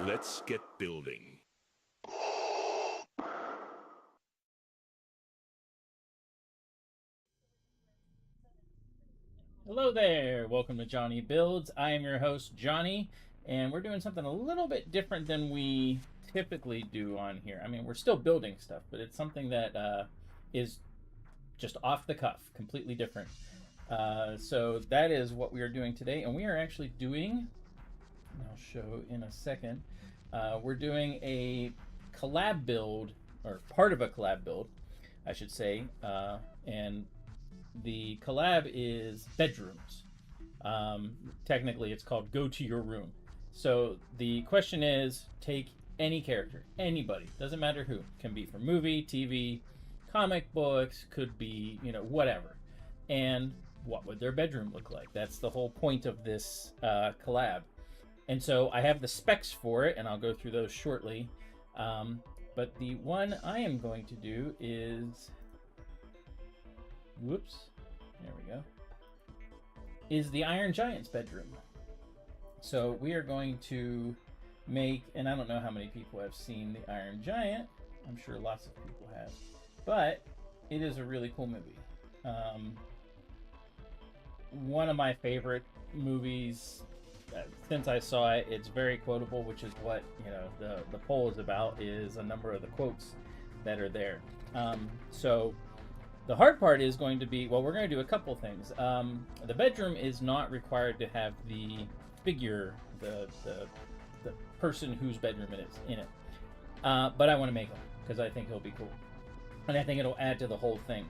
Let's get building. Hello there, welcome to JonnyBuildz. I am your host, Johnny, and we're doing something a little bit different than we typically do on here. I mean, we're still building stuff, but it's something that is just off the cuff, completely different. So that is what we are doing today, and we are actually doing, I'll show in a second, we're doing a collab build, or part of a collab build, I should say, and the collab is bedrooms. Technically, it's called Go to Your Room. So the question is, take any character, anybody, doesn't matter who. Can be from movie, TV, comic books, could be, whatever. And what would their bedroom look like? That's the whole point of this collab. And so I have the specs for it, and I'll go through those shortly. But the one I am going to do is... Whoops, there we go, is the Iron Giant's bedroom. So we are going to make, and I don't know how many people have seen the Iron Giant, I'm sure lots of people have, but it is a really cool movie. One of my favorite movies since I saw it. It's very quotable, which is what the poll is about, is a number of the quotes that are there. So the hard part is going to be, well, we're going to do a couple things. The bedroom is not required to have the figure, the person whose bedroom it is in it. But I want to make them because I think it'll be cool. And I think it'll add to the whole thing.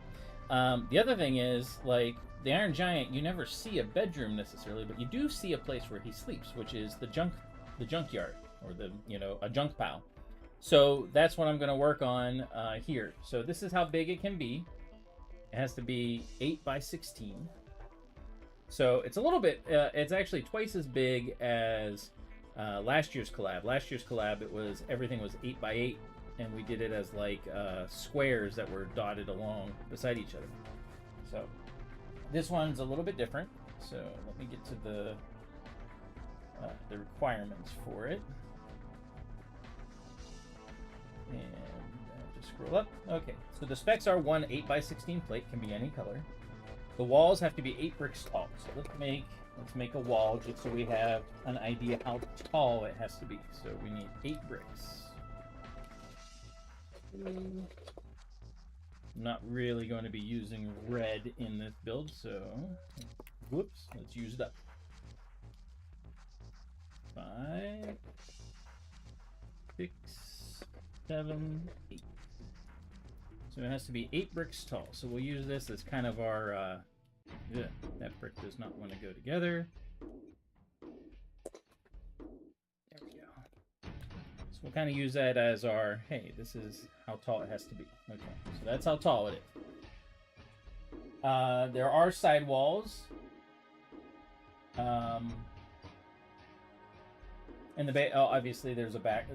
The other thing is, like, the Iron Giant, you never see a bedroom necessarily, but you do see a place where he sleeps, which is the junkyard, or a junk pile. So that's what I'm going to work on here. So this is how big it can be. It has to be 8 by 16. So it's a little bit, it's actually twice as big as last year's collab. Last year's collab, everything was 8 by 8, and we did it as like squares that were dotted along beside each other. So this one's a little bit different. So let me get to the requirements for it. And just scroll up. Okay, so the specs are one 8 by 16 plate, can be any color. The walls have to be 8 bricks tall. So let's make a wall just so we have an idea how tall it has to be. So we need 8 bricks. I'm not really going to be using red in this build, so whoops, let's use it up. 5, 6, 7, 8. So it has to be 8 bricks tall. So we'll use this as kind of our, that brick does not want to go together. There we go. So we'll kind of use that as our, hey, this is how tall it has to be. Okay, so that's how tall it is. There are side walls. And obviously there's a back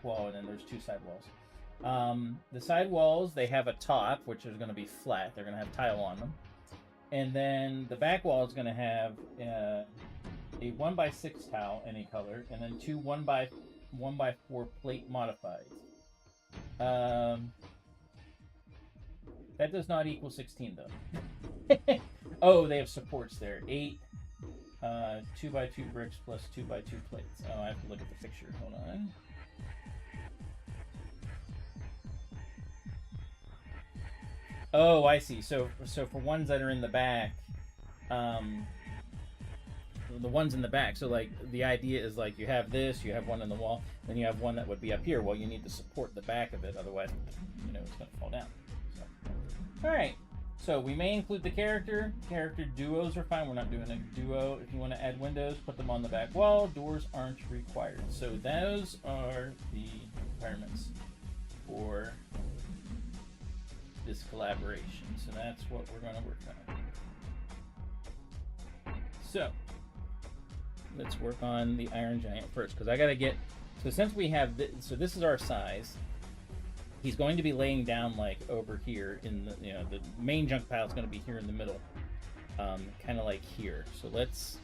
wall, and then there's 2 side walls. The side walls, they have a top, which is going to be flat. They're going to have tile on them. And then the back wall is going to have a 1 by 6 tile, any color, and then 2 1 by 4 plate modifieds. That does not equal 16 though. Oh, they have supports there. 8 2 by 2 bricks plus 2 by 2 plates. Oh, I have to look at the picture. Hold on. Oh, I see. So for ones that are in the back, the ones in the back. So like the idea is like you have this, you have one in the wall, then you have one that would be up here. Well, you need to support the back of it, otherwise, it's going to fall down. So, all right. So we may include the character. Character duos are fine. We're not doing a duo. If you want to add windows, put them on the back wall. Doors aren't required. So those are the requirements for this collaboration. So that's what we're going to work on. So let's work on the Iron Giant first, because I got to get. So since we have this, so this is our size. He's going to be laying down like over here in the, you know, the main junk pile is going to be here in the middle, kind of like here. So let's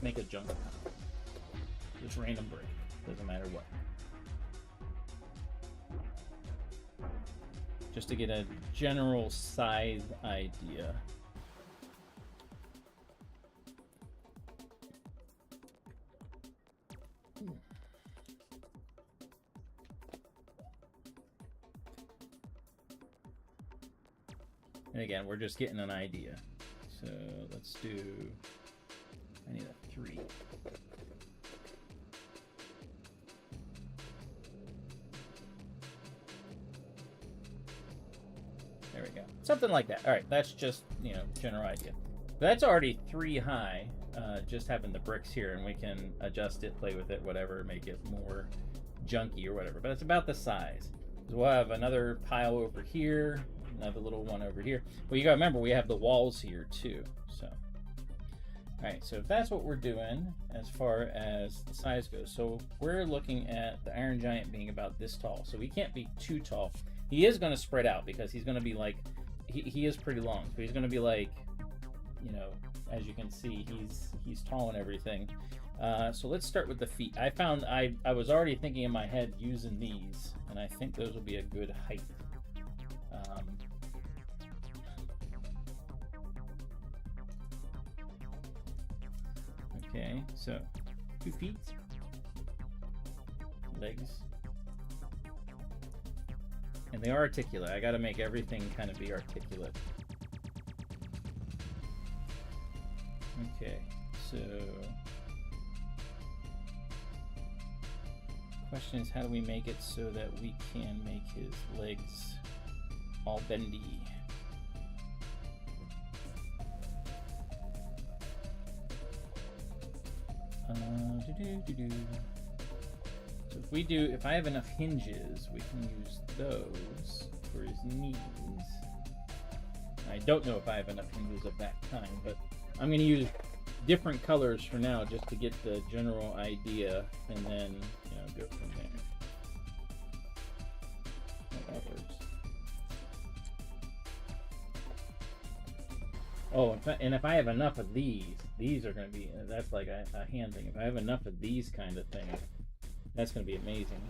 make a junk pile. Just random brick, doesn't matter what. Just to get a general size idea. And again, we're just getting an idea. So let's do, I need a 3. There we go. Something like that. All right, that's just, you know, general idea. That's already 3 high, just having the bricks here, and we can adjust it, play with it, whatever, make it more junky or whatever. But it's about the size. So we'll have another pile over here, another little one over here. Well, you gotta remember, we have the walls here too. So, all right, so if that's what we're doing as far as the size goes, so we're looking at the Iron Giant being about this tall. So he can't be too tall. He is gonna spread out because he's gonna be like, he is pretty long. So he's gonna be like, you know, as you can see, he's tall and everything. So let's start with the feet. I found I was already thinking in my head using these, and I think those will be a good height. Okay, so 2 feet, legs, and they are articulate. I got to make everything kind of be articulate. Okay, so question is, how do we make it so that we can make his legs all bendy? So if I have enough hinges, we can use those for his knees. I don't know if I have enough hinges of that kind, but I'm going to use different colors for now just to get the general idea, and then, you know, go from there. That works. Oh, and if I have enough of these are going to be, that's like a hand thing. If I have enough of these kind of things, that's going to be amazing.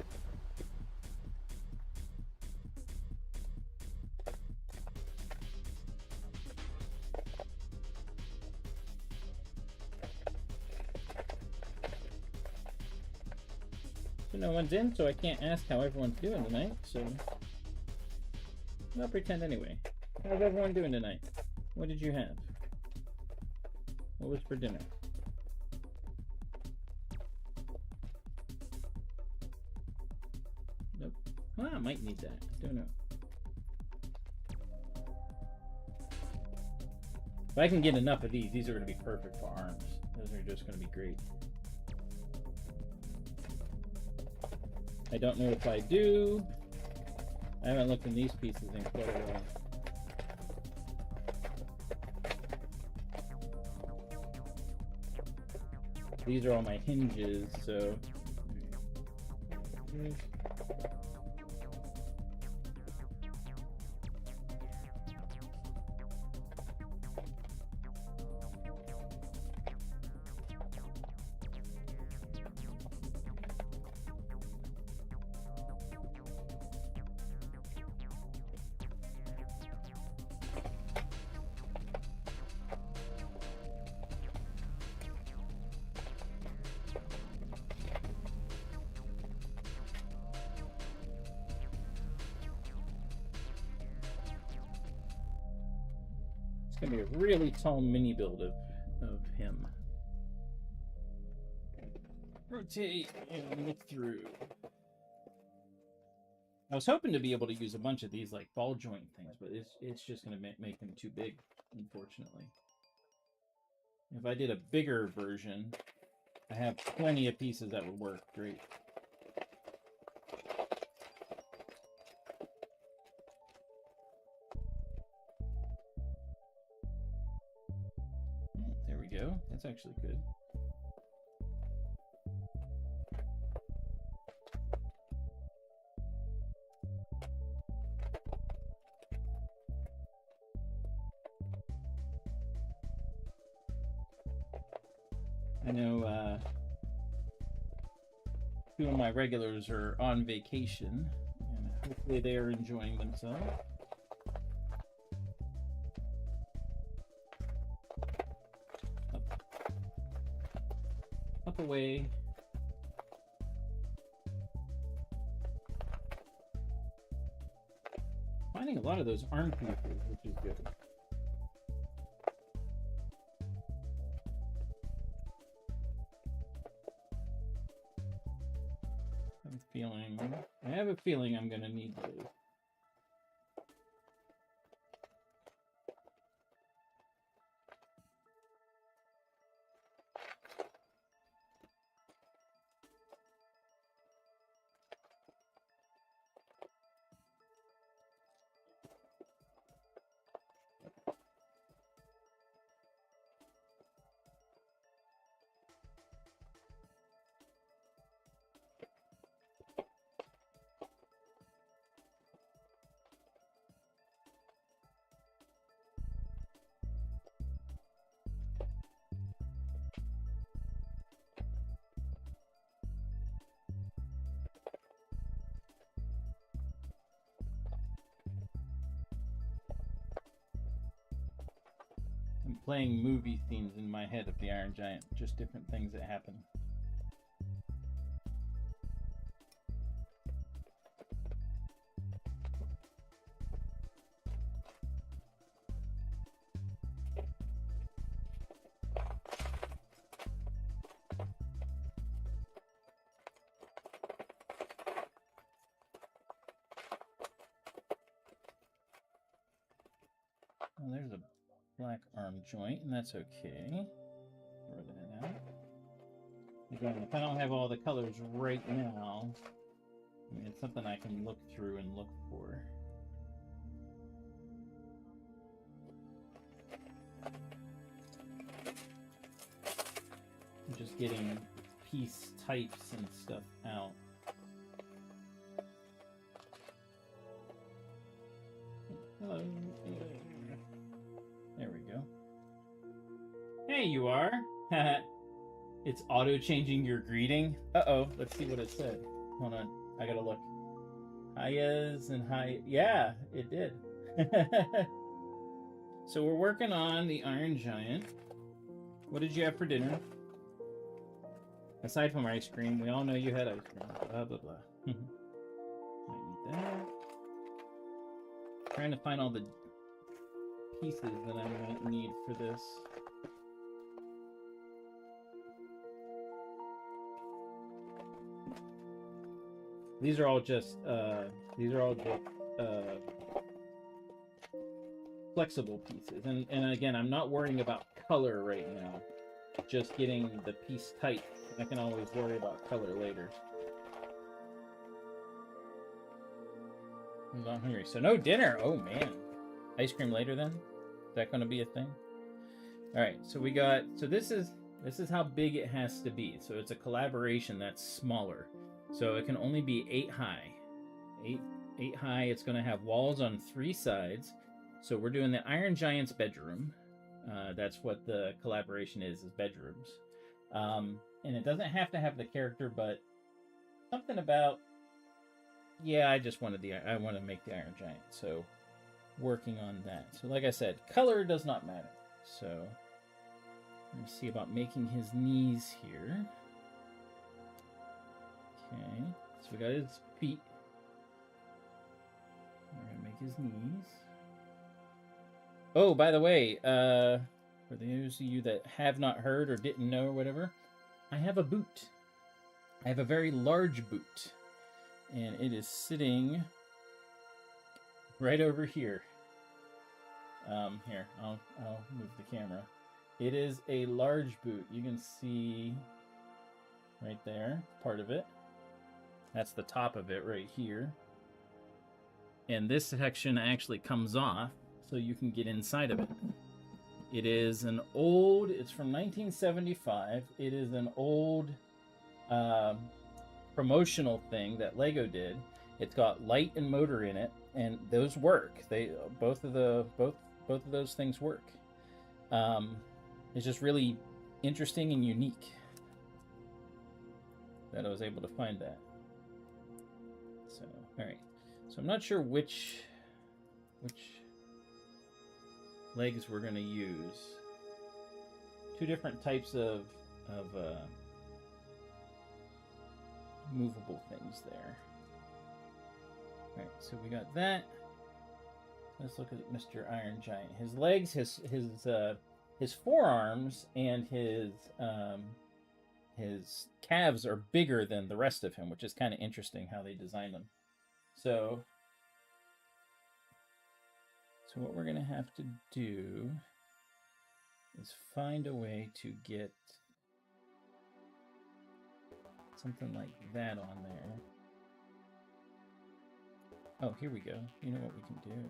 So no one's in, so I can't ask how everyone's doing tonight, so I'll pretend anyway. How's everyone doing tonight? What did you have? What was for dinner? Nope. Well, I might need that. I don't know. If I can get enough of these are going to be perfect for arms. Those are just going to be great. I don't know if I do. I haven't looked in these pieces in quite a while. These are all my hinges, so it's gonna be a really tall mini build of him. Rotate and look through. I was hoping to be able to use a bunch of these like ball joint things, but it's just going to make them too big, unfortunately. If I did a bigger version, I have plenty of pieces that would work great. There we go. That's actually good. I know two of my regulars are on vacation, and hopefully they are enjoying themselves. Up away. Finding a lot of those arm pieces, which is good. I have a feeling I'm gonna need those. I'm playing movie themes in my head of the Iron Giant, just different things that happen. Well, there's a black arm joint, and that's okay. Throw that out. Again, if I don't have all the colors right now, I mean, it's something I can look through and look for. I'm just getting piece types and stuff out. Hello. There we go. Hey, you are. It's auto-changing your greeting. Uh-oh. Let's see what it said. Hold on. I gotta look. Highas and high. Yeah, it did. So we're working on the Iron Giant. What did you have for dinner? Aside from ice cream, we all know you had ice cream. Blah, blah, blah. I need that. Trying to find all the pieces that I might need for this. These are all just flexible pieces, and again, I'm not worrying about color right now. Just getting the piece tight. I can always worry about color later. I'm not hungry, so no dinner. Oh man, ice cream later then. Is that going to be a thing? All right, so we got. So this is how big it has to be. So it's a collaboration that's smaller. So it can only be 8 high. 8 high. It's going to have walls on 3 sides. So we're doing the Iron Giant's bedroom. That's what the collaboration is bedrooms. And it doesn't have to have the character, but something about, yeah, I want to make the Iron Giant. So working on that. So like I said, color does not matter. So let me see about making his knees here. Okay, so we got his feet. We're gonna make his knees. Oh, by the way, for those of you that have not heard or didn't know or whatever, I have a boot. I have a very large boot. and it is sitting right over here. Here, I'll move the camera. It is a large boot. You can see right there, part of it. That's the top of it right here. And this section actually comes off, so you can get inside of it. It is an old, it's from 1975. It is an old promotional thing that Lego did. It's got light and motor in it, and those work. They both of those things work. It's just really interesting and unique that I was able to find that. So, all right. So I'm not sure which legs we're going to use. Two different types of movable things there. All right, so we got that. Let's look at Mr. Iron Giant. His legs, his forearms, and his calves are bigger than the rest of him, which is kind of interesting how they designed them. So what we're going to have to do is find a way to get something like that on there. Oh, here we go. You know what we can do.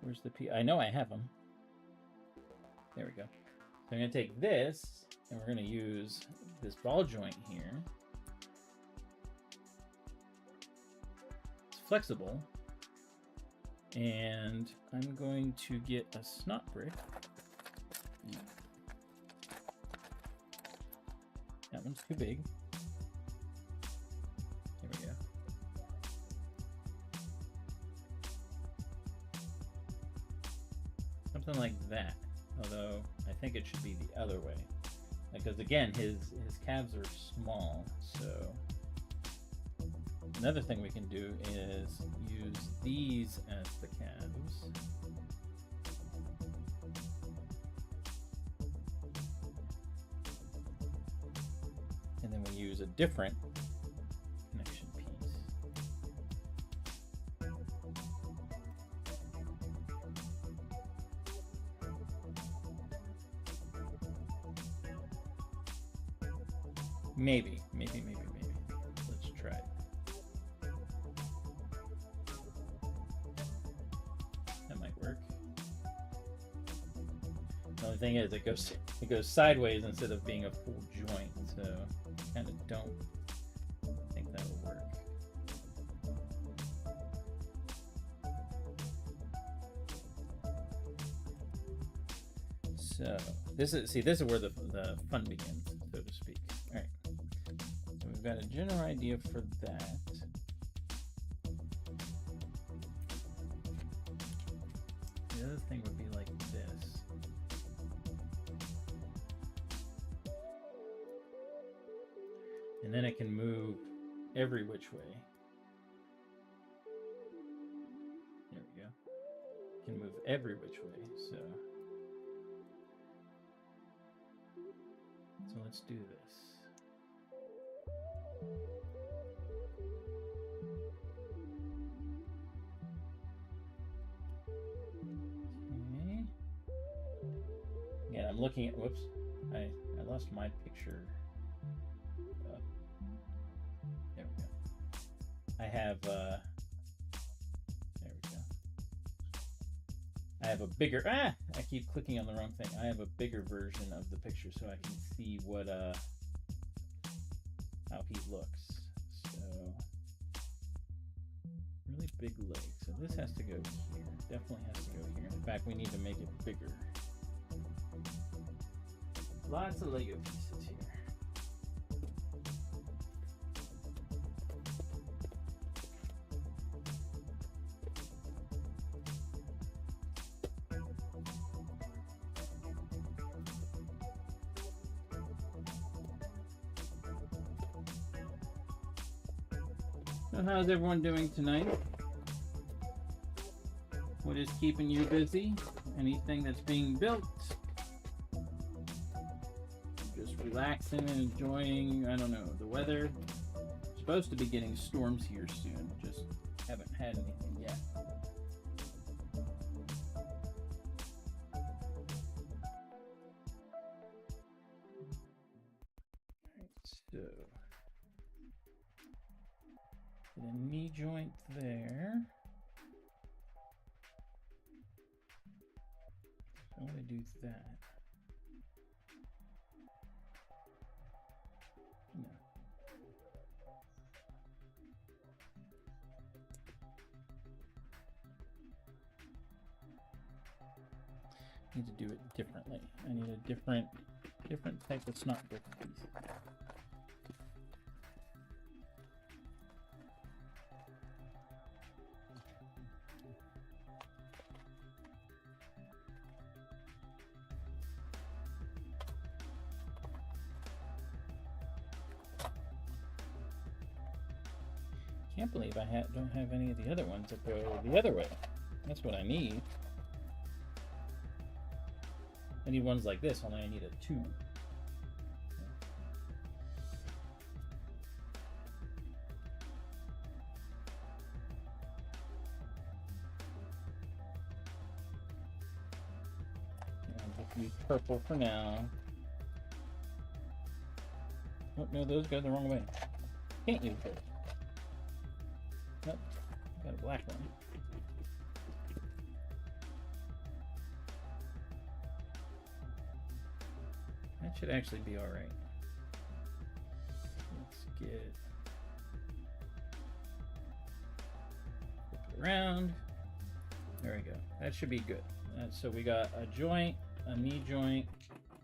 Where's the P? I know I have them. There we go. So I'm going to take this, and we're going to use this ball joint here. It's flexible. And I'm going to get a snot brick. That one's too big. There we go. Something like that. Although I think it should be the other way, because again, his calves are small. So another thing we can do is use these as the calves. And then we use a different connection piece. Maybe. Let's try it. That might work. The only thing is, it goes sideways instead of being a full joint, so I kind of don't think that'll work. So this is where the fun begins, so to speak. All right. So we've got a general idea for that. The other thing would be like this. And then it can move every which way. There we go. It can move every which way, so let's do this. Okay. Again, I'm looking at, whoops, I lost my picture. There we go. I have, there we go. I have a bigger, I keep clicking on the wrong thing. I have a bigger version of the picture so I can see what, how he looks. So, really big legs. So this has to go here. Definitely has to go here. In fact, we need to make it bigger. Lots of Lego pieces here. So how's everyone doing tonight? What is keeping you busy? Anything that's being built? Just relaxing and enjoying, I don't know, the weather. Supposed to be getting storms here soon, just haven't had anything yet. So, get a knee joint there. I want to do that. No. I need to do it differently. I need a different type of snot brick piece. Can't believe I don't have any of the other ones that go the other way. That's what I need. I need ones like this, only I need a 2. I'll just use purple for now. Oh, no, those go the wrong way. Can't use those. Nope, got a black one. That should actually be all right. Let's get flip it around. There we go. That should be good. So we got a joint, a knee joint,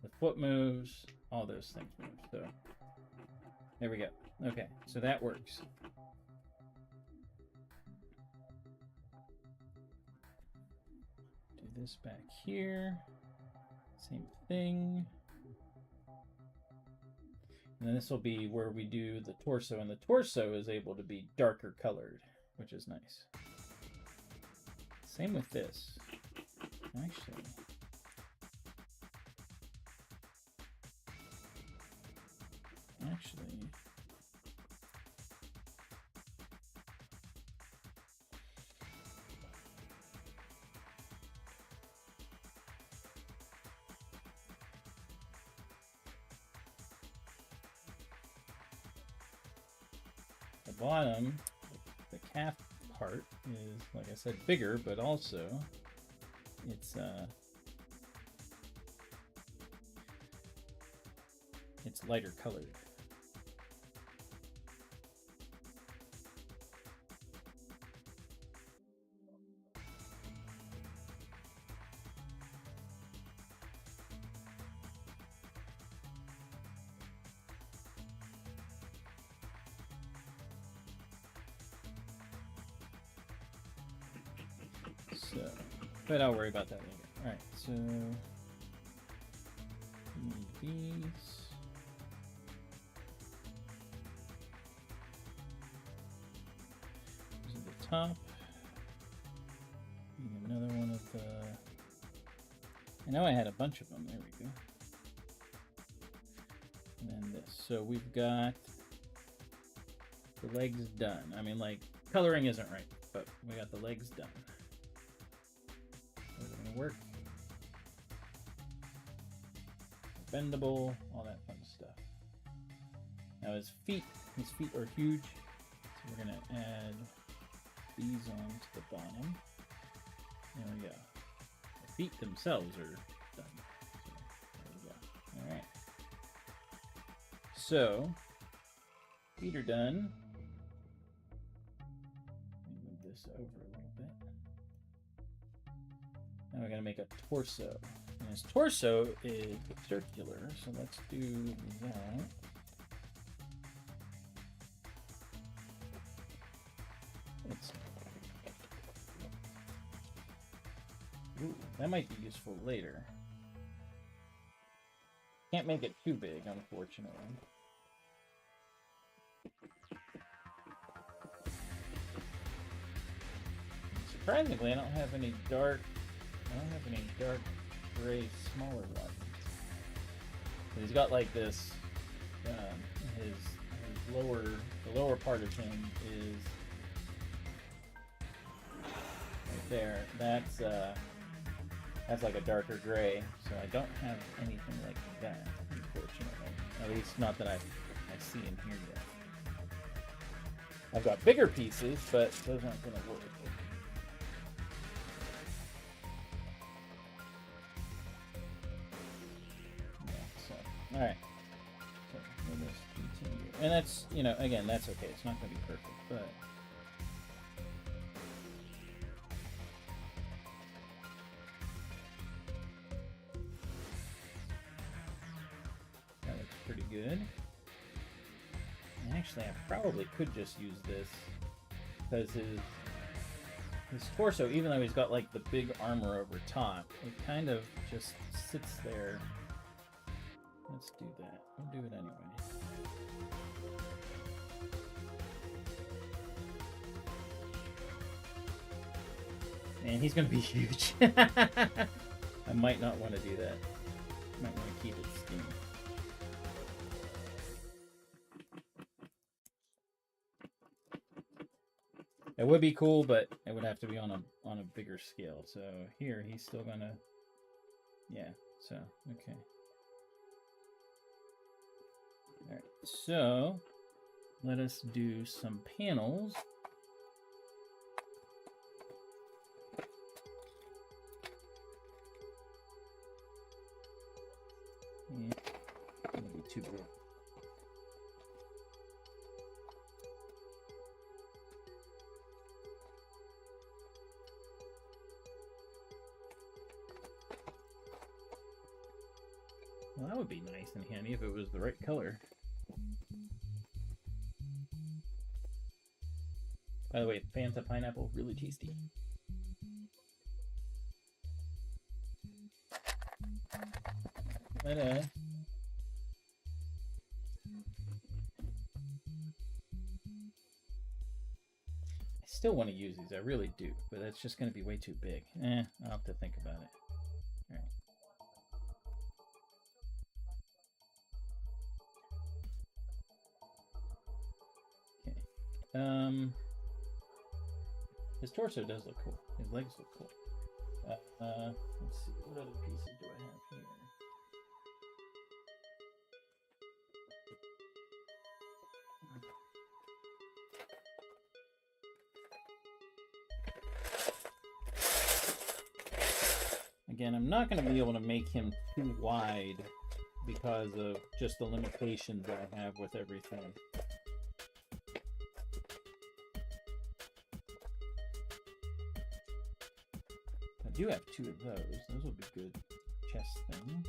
the foot moves, all those things move. So there we go. Okay, so that works. Do this back here. Same thing. And then this will be where we do the torso, and the torso is able to be darker colored, which is nice. Same with this. Actually, the bottom, the calf part is, like I said, bigger, but also it's lighter colored. So, but I'll worry about that later. All right, so we need these. These are the top. Need another one of the. I know I had a bunch of them. There we go. And then this. So we've got the legs done. I mean, like, coloring isn't right, but we got the legs done. Is it gonna work? Bendable, all that fun stuff. Now his feet are huge, so we're gonna add these on to the bottom. There we go. The feet themselves are done. So there we go. All right. So feet are done. Let me move this over a little bit. Now we're going to make a torso. And his torso is circular, so let's do that. Ooh, that might be useful later. Can't make it too big, unfortunately. Surprisingly, I don't have any dark gray smaller ones. He's got like this. The lower part of him is right there. That's like a darker gray. So I don't have anything like that, unfortunately. At least not that I see in here yet. I've got bigger pieces, but those aren't going to work. All right. So we'll just continue. And that's, you know, again, that's okay. It's not going to be perfect, but that looks pretty good. And actually, I probably could just use this because his torso, even though he's got like the big armor over top, it kind of just sits there. Let's do that. We'll do it anyway. And he's going to be huge. I might not want to do that. Might want to keep it skinny. It would be cool, but it would have to be on a bigger scale. So here, he's still going to... Yeah, so, okay. All right, so let us do some panels. And it'll be too big. Well, that would be nice and handy if it was the right color. By the way, Fanta pineapple, really tasty. But, I still want to use these, I really do, but that's just going to be way too big. I'll have to think about it. All right. Okay. His torso does look cool. His legs look cool. Let's see, what other pieces do I have here? Again, I'm not going to be able to make him too wide because of just the limitations that I have with everything. I do have two of those. Those will be good chest things.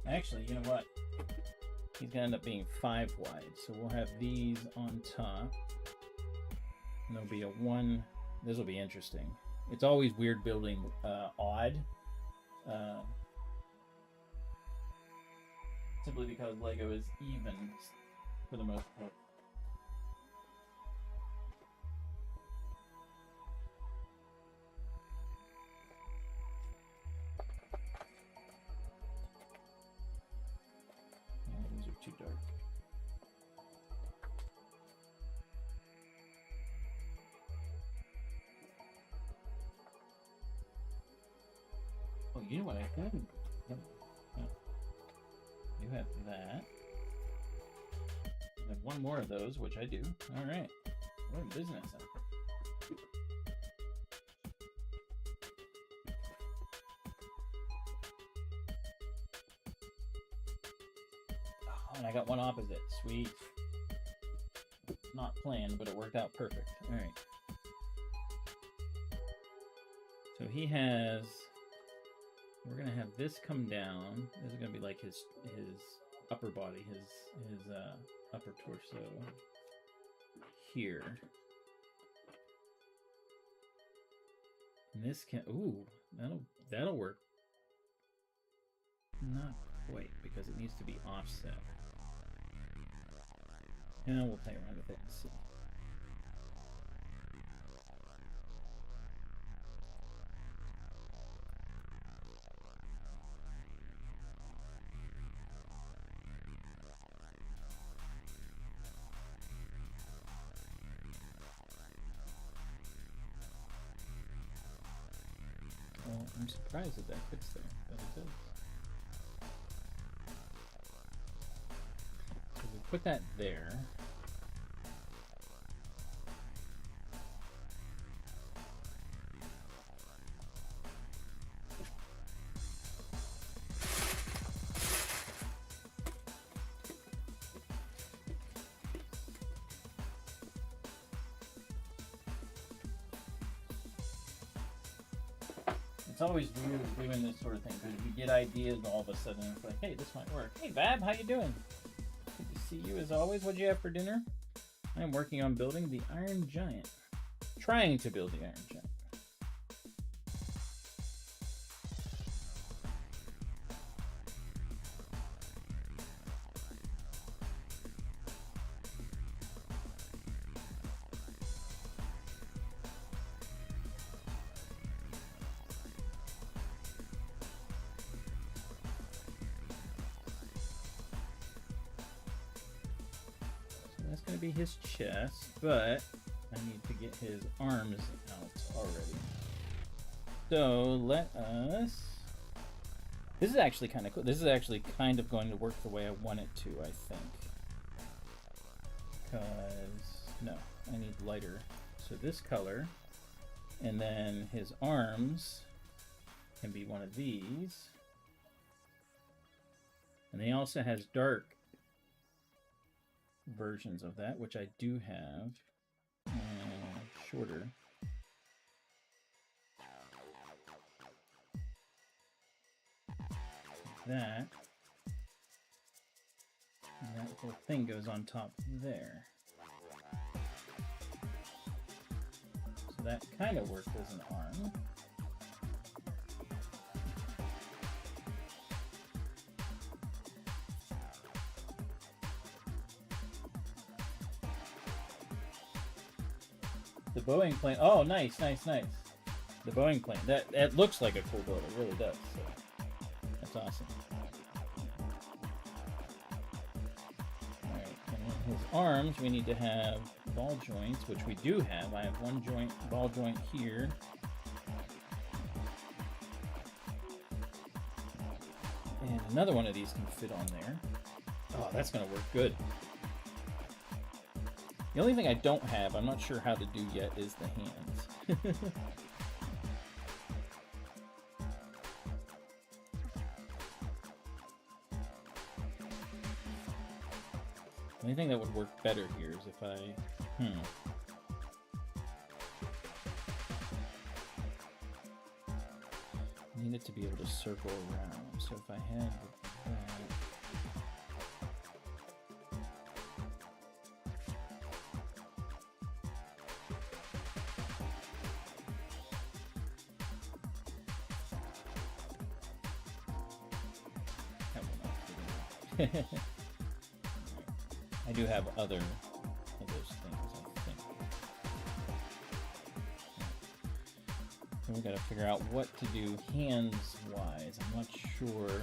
Actually, you know what? He's going to end up being 5 wide. So we'll have these on top. And there'll be a 1. This will be interesting. It's always weird building odd. Simply because Lego is even for the most part. Those are too dark. Oh, you know what I have? You have that. I have one more of those, which I do. All right, we're in business. Oh, and I got one opposite. Sweet. Not planned, but it worked out perfect. All right. So he has. We're gonna have this come down. This is gonna be like his upper body, his upper torso here. And this can that'll work. Not quite, because it needs to be offset. And we'll play around with it and see. I'm surprised that that fits there, but it does. So we put that there. It's always weird doing this sort of thing because you get ideas and all of a sudden it's like, hey, this might work. Hey, Bab, how you doing? Good to see you as always. What'd you have for dinner? I'm working on building the Iron Giant. Trying to build the Iron Giant. That's going to be his chest, but I need to get his arms out already. So let us... This is actually kind of cool. This is actually kind of going to work the way I want it to, I think. Because, no, I need lighter. So this color, and then his arms can be one of these. And he also has dark versions of that, which I do have, shorter. That. And that little thing goes on top there. So that kind of works as an arm. The Boeing plane. Oh, nice, nice, nice. The Boeing plane. That looks like a cool build. It really does. So that's awesome. All right, and then his arms, we need to have ball joints, which we do have. I have one joint, ball joint here. And another one of these can fit on there. Oh, that's gonna work good. The only thing I don't have, I'm not sure how to do yet, is the hands. The only thing that would work better here is if I... I need it to be able to circle around. So if I had that... I do have other of those things, I think. So we gotta figure out what to do hands-wise. I'm not sure.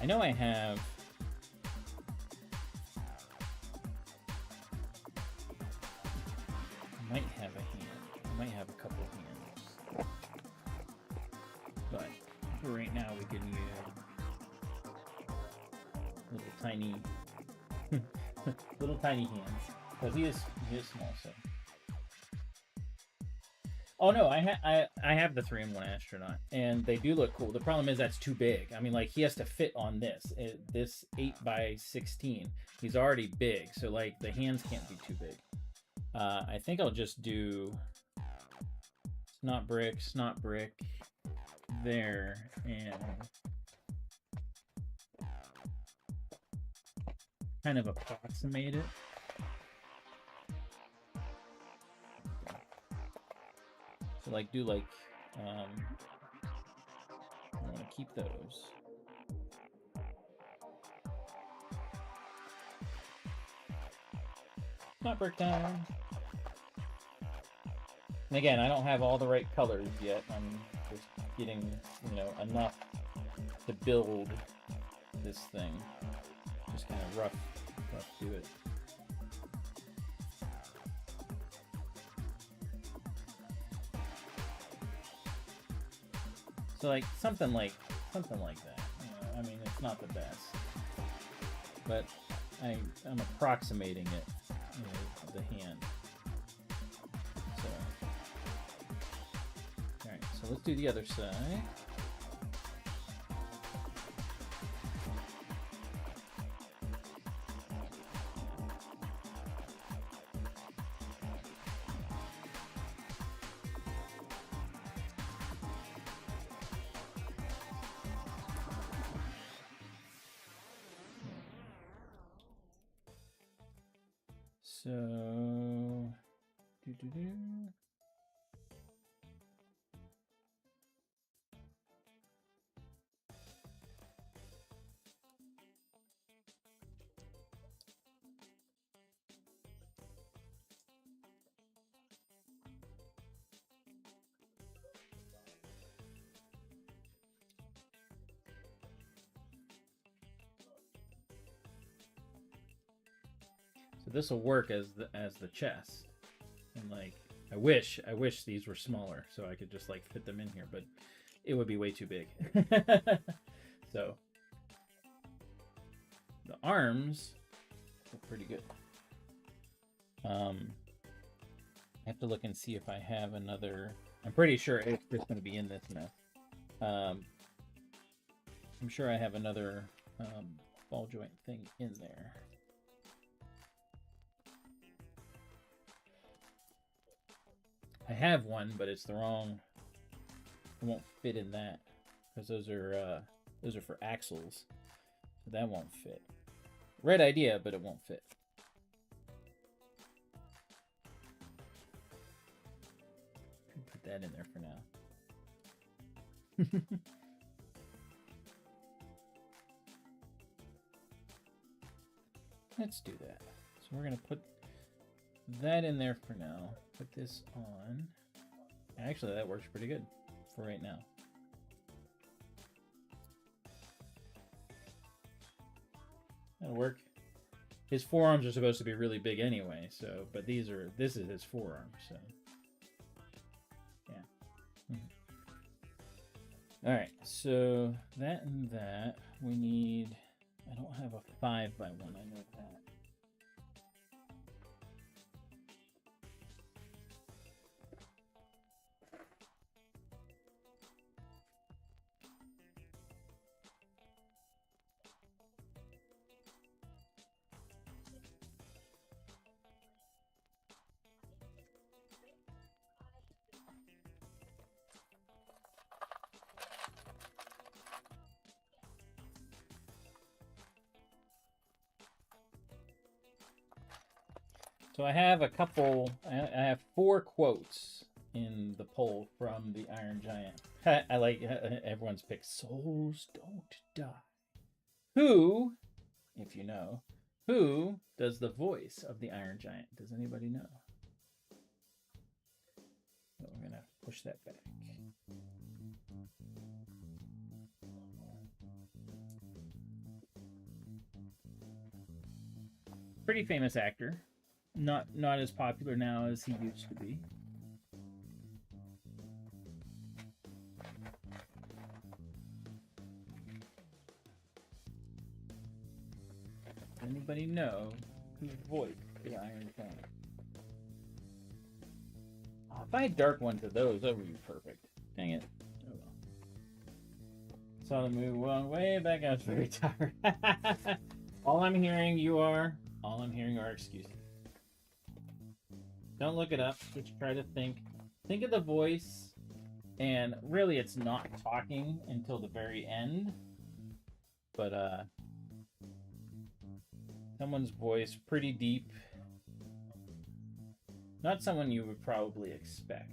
I know I have... I might have a hand. I might have a couple of hands. But for right now, we can use little tiny hands, because he is small. So, oh no, I have the 3-in-1 astronaut, and they do look cool. The problem is that's too big. I mean, like, he has to fit on this 8x16. He's already big, so like the hands can't be too big. I think I'll just do snot brick there, and kind of approximate it. So like do like I want to keep those. Not brick time. And again, I don't have all the right colors yet. I'm just getting, enough to build this thing. Just kind of rough do it. So like something like that. You know, I mean, it's not the best, but I'm approximating it, you know, the hand. So, all right. So let's do the other side. So, So this will work as the chest, and like I wish these were smaller so I could just like fit them in here, but it would be way too big. So the arms look pretty good. I have to look and see if I have another. I'm pretty sure it's just going to be in this mess. I'm sure I have another ball joint thing in there. I have one, but it's the wrong. It won't fit in that because those are for axles, so that won't fit. Red idea, but it won't fit. Put that in there for now. Let's do that. So we're gonna put that in there for now. Put this on. Actually, that works pretty good for right now. That'll work. His forearms are supposed to be really big anyway, so this is his forearm, so yeah. Alright, so that and that. We need, I don't have a 5x1, I know that. So I have a couple, I have 4 quotes in the poll from the Iron Giant. I like everyone's pick. Souls don't die. Who, if you know, who does the voice of the Iron Giant? Does anybody know? So we're gonna push that back. Pretty famous actor. Not as popular now as he used to be. Anybody know who voiced the Iron Giant? Oh, if I had dark ones of those, that would be perfect. Dang it. Oh well. Saw the movie way back. I was very tired. All I'm hearing are excuses. Don't look it up. Just try to think. Think of the voice, and really, it's not talking until the very end. But someone's voice, pretty deep. Not someone you would probably expect.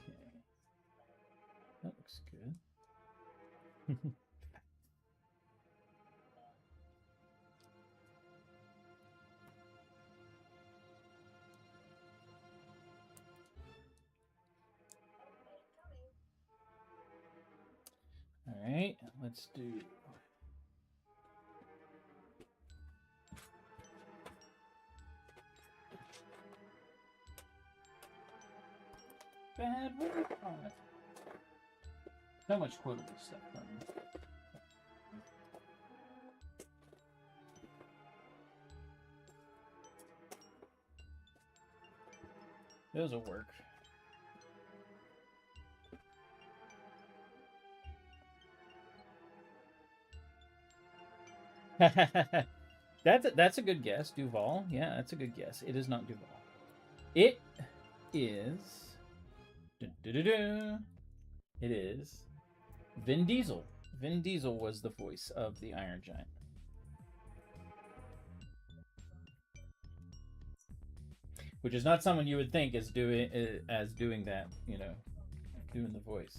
Okay. That looks good. All right, let's do. bad word. Oh, so much quotable stuff from me. Those will work. That's a good guess. Duval. Yeah, that's a good guess. It is not Duval. It is. It is Vin Diesel. Vin Diesel was the voice of the Iron Giant. Which is not someone you would think is doing that, you know, doing the voice.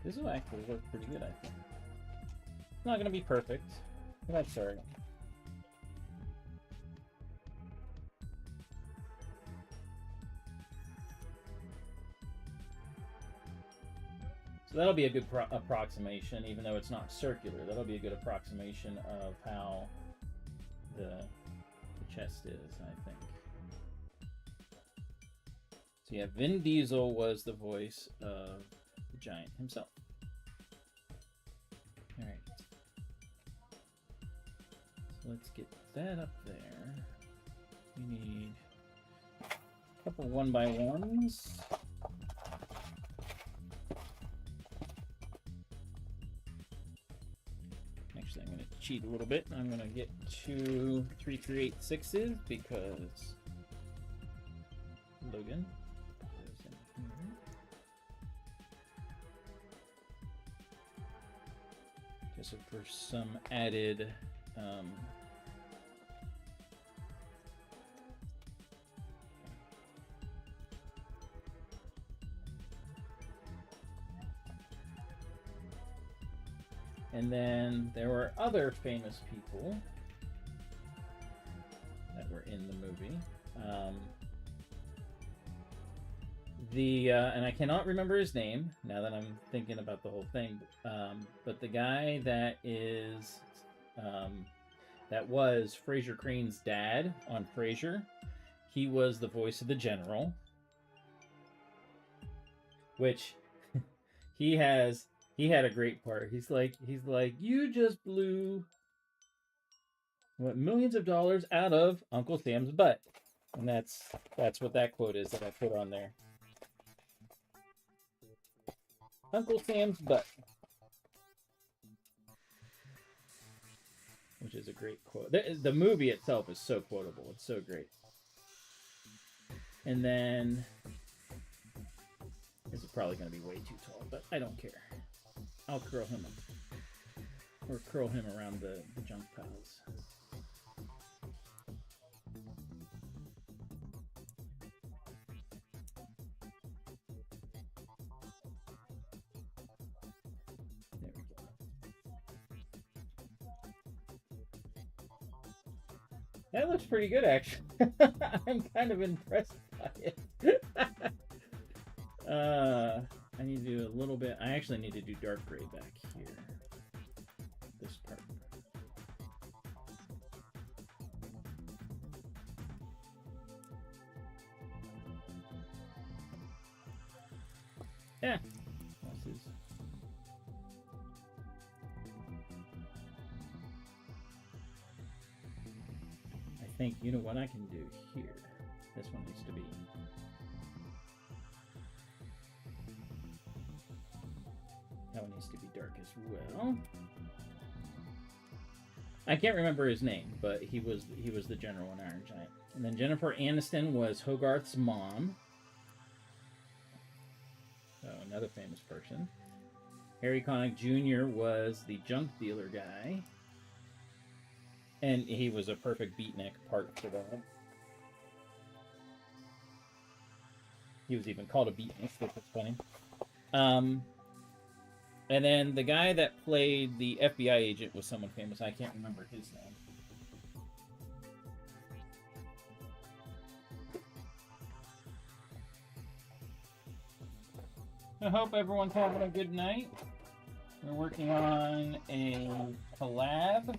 This will actually work pretty good, I think. It's not going to be perfect, but that's alright. So that'll be a good approximation, even though it's not circular. That'll be a good approximation of how the chest is, I think. So yeah, Vin Diesel was the voice of the Giant himself. Alright. So let's get that up there. We need a couple 1x1s. Actually, I'm going to cheat a little bit. I'm going to get 2 338/6s because Logan goes in here. Just for some added and then there were other famous people that were in the movie. And I cannot remember his name now that I'm thinking about the whole thing. But the guy that is that was Fraser Crane's dad on Frasier, he was the voice of the General, which he had a great part. He's like, you just blew what, millions of dollars out of Uncle Sam's butt. And that's what that quote is that I put on there. Uncle Sam's butt. Which is a great quote. The movie itself is so quotable. It's so great. And then this is probably going to be way too tall, but I don't care. I'll curl him up. Or curl him around the junk piles. There we go. That looks pretty good, actually. I'm kind of impressed by it. I need to do a little bit. I actually need to do dark gray back here. This part. Yeah. I think, you know what I can do here? This one needs to be. That one needs to be dark as well. I can't remember his name, but he was the general in Iron Giant. And then Jennifer Aniston was Hogarth's mom. So another famous person. Harry Connick Jr. was the junk dealer guy. And he was a perfect beatnik part for that. He was even called a beatnik, which is funny. And then the guy that played the FBI agent was someone famous. I can't remember his name. I hope everyone's having a good night. We're working on a collab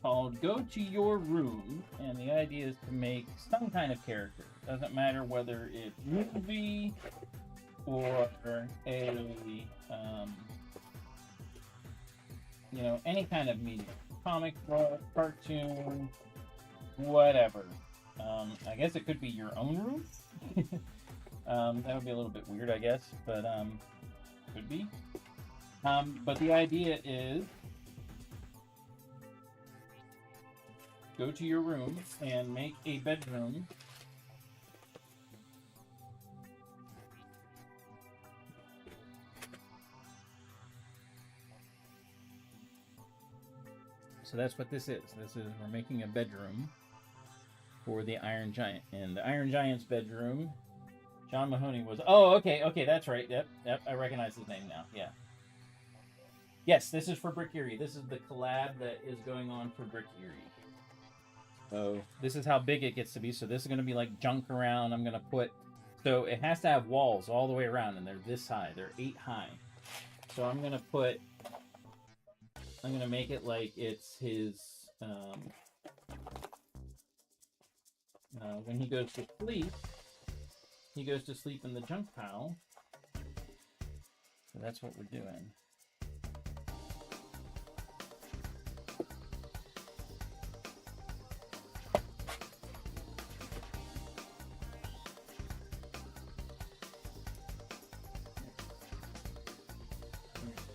called Go to Your Room, and the idea is to make some kind of character. Doesn't matter whether it's movie or a, you know, any kind of medium. Comic book, cartoon, whatever. I guess it could be your own room. That would be a little bit weird, I guess, but could be. But the idea is go to your room and make a bedroom. So that's what this is. We're making a bedroom for the Iron Giant. And the Iron Giant's bedroom, John Mahoney was... Oh, okay, that's right. Yep, I recognize his name now. Yeah. Yes, this is for Brick Erie. This is the collab that is going on for Brick Erie. So this is how big it gets to be. So this is going to be like junk around. I'm going to put... So it has to have walls all the way around, and they're this high. They're 8 high. So I'm going to put... I'm going to make it like it's his... when he goes to sleep in the junk pile. So that's what we're doing.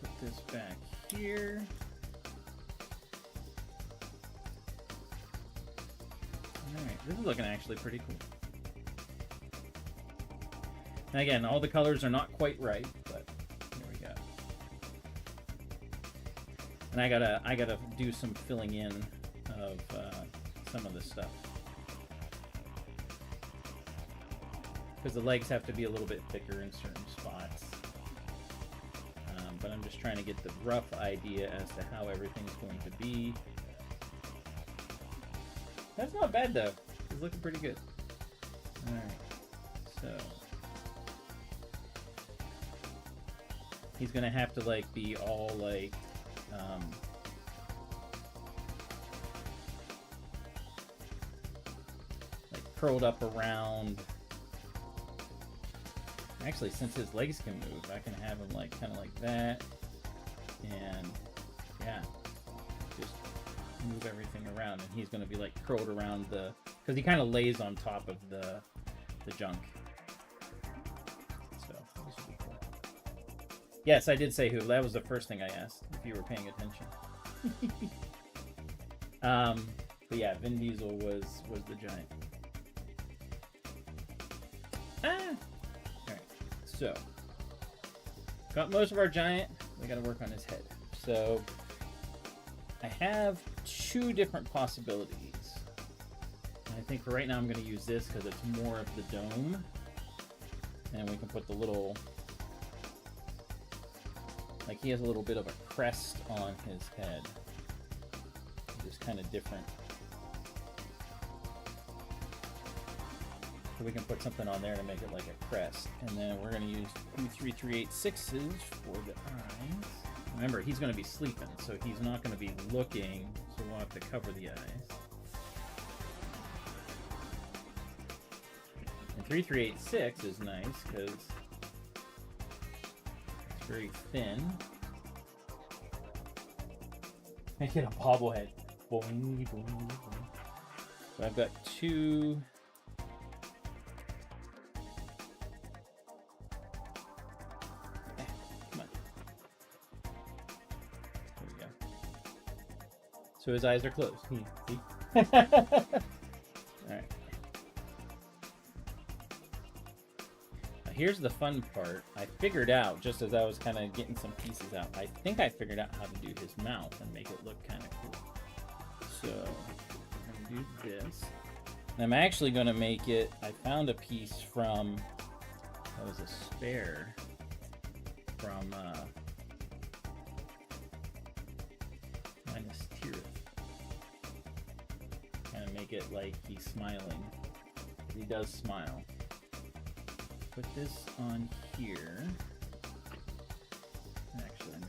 Put this back here. Alright, this is looking actually pretty cool. And again, all the colors are not quite right, but here we go. And I gotta do some filling in of some of this stuff. Because the legs have to be a little bit thicker in certain spots. But I'm just trying to get the rough idea as to how everything's going to be. That's not bad though. It's looking pretty good. Alright. So he's gonna have to like be all like curled up around. Actually, since his legs can move, I can have him like kind of like that, and yeah, just move everything around, and he's going to be like curled around the, because he kind of lays on top of the junk. So this would be cool. Yes, I did say who. That was the first thing I asked, if you were paying attention. But yeah, Vin Diesel was the giant. So, got most of our giant. We got to work on his head. So, I have 2 different possibilities. And I think for right now I'm going to use this because it's more of the dome. And we can put the little... Like, he has a little bit of a crest on his head. Just kind of different. So we can put something on there to make it like a crest. And then we're going to use 2 3/3/8/6s for the eyes. Remember, he's going to be sleeping, so he's not going to be looking, so we'll have to cover the eyes. And 3 3/8/6 is nice because it's very thin. Make it a bobblehead. Boing, boing, boing. So I've got 2... So his eyes are closed. See? Alright. Now here's the fun part. I figured out, just as I was kind of getting some pieces out, I think I figured out how to do his mouth and make it look kind of cool. So, I'm going to do this. And I'm actually going to make it, I found a piece from, that was a spare from Minas Tirith. Kind of make it like he's smiling. He does smile. Put this on here. Actually,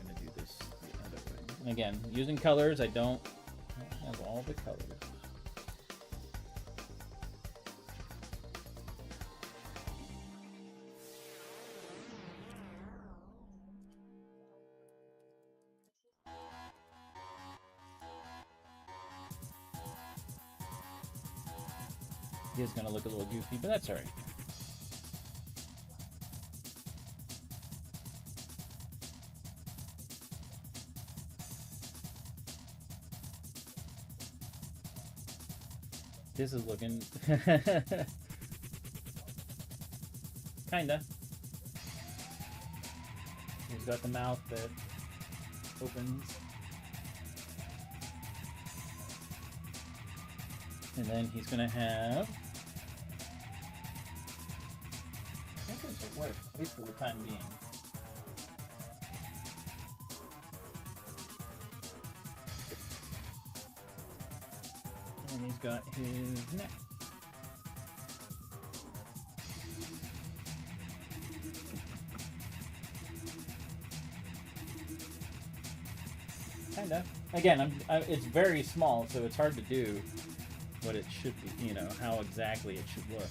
And again, using colors, I don't have all the colors. He is going to look a little goofy, but that's all right. This is looking kinda. He's got the mouth that opens. And then he's gonna have, I think it's a work, at least for the time being. And he's got his neck. Kinda. Again, it's very small, so it's hard to do what it should be, you know, how exactly it should look.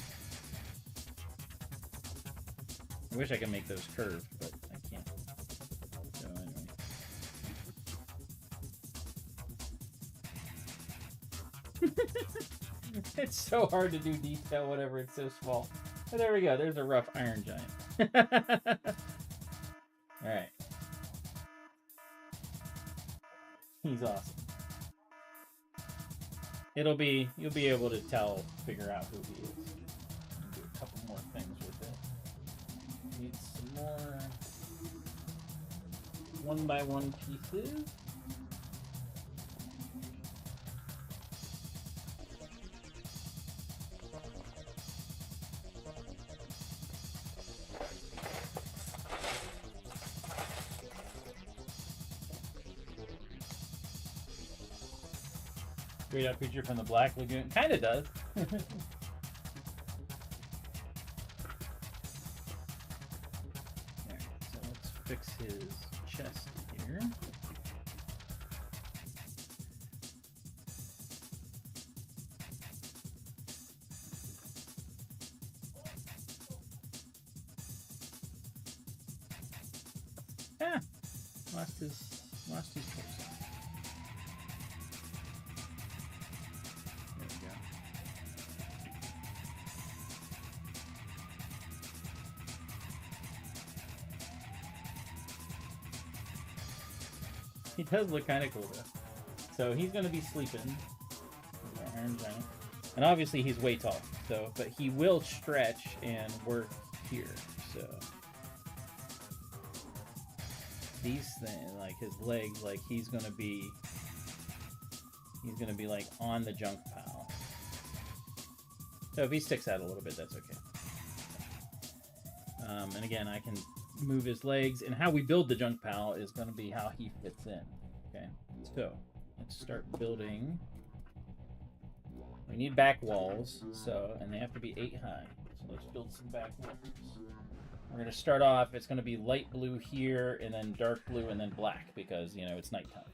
I wish I could make those curved, but I can't. So anyway. It's so hard to do detail whenever it's so small. But there we go, there's a rough Iron Giant. Alright. He's awesome. You'll be able to figure out who he is. Do a couple more things with it. Need some more 1x1 pieces. Straight up creature from the Black Lagoon. Kinda does. Alright, so let's fix his chest here. Ah! Lost his torso. He does look kind of cool though. So he's going to be sleeping. Iron Giant. And obviously he's way tall. So, but he will stretch and work here. So these things, like his legs, like he's going to be like on the junk pile. So if he sticks out a little bit, that's okay. And again, I can move his legs, and how we build the junk pile is going to be how he fits in. Okay, so let's start building. We need back walls, and they have to be 8 high. So let's build some back walls. We're going to start off, it's going to be light blue here, and then dark blue, and then black, because, you know, it's nighttime.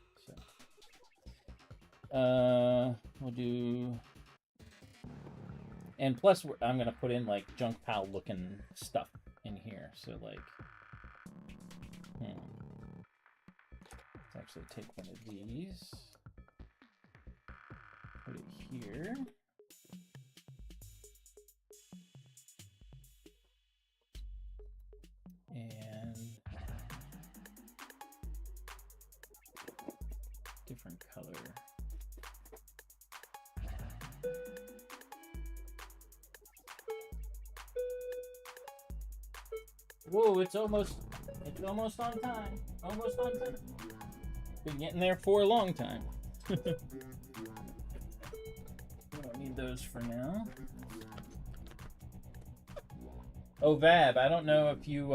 So we'll do, and plus I'm going to put in like junk pile looking stuff in here. So like, let's actually take one of these, put it here. And different color. Whoa, it's almost on time. Almost on time. Been getting there for a long time. We don't need those for now. Oh, Vab, I don't know if you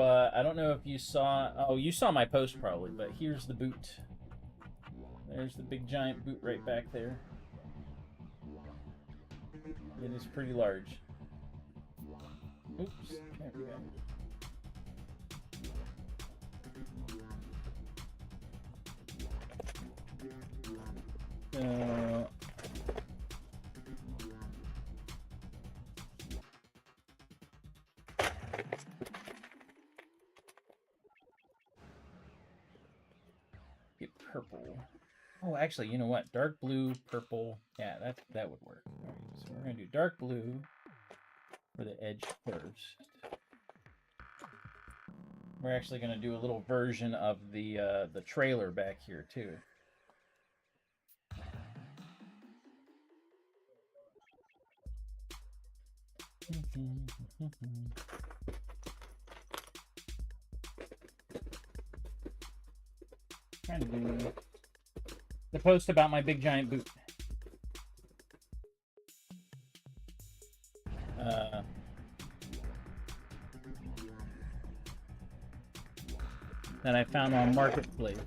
saw, oh, you saw my post probably, but here's the boot. There's the big giant boot right back there. It is pretty large. Oops, there we go. So get purple. Oh, actually, you know what? Dark blue, purple. Yeah, that would work. All right, so we're gonna do dark blue for the edge first. We're actually gonna do a little version of the trailer back here too. Trying to do the post about my big giant boot. That I found on Marketplace.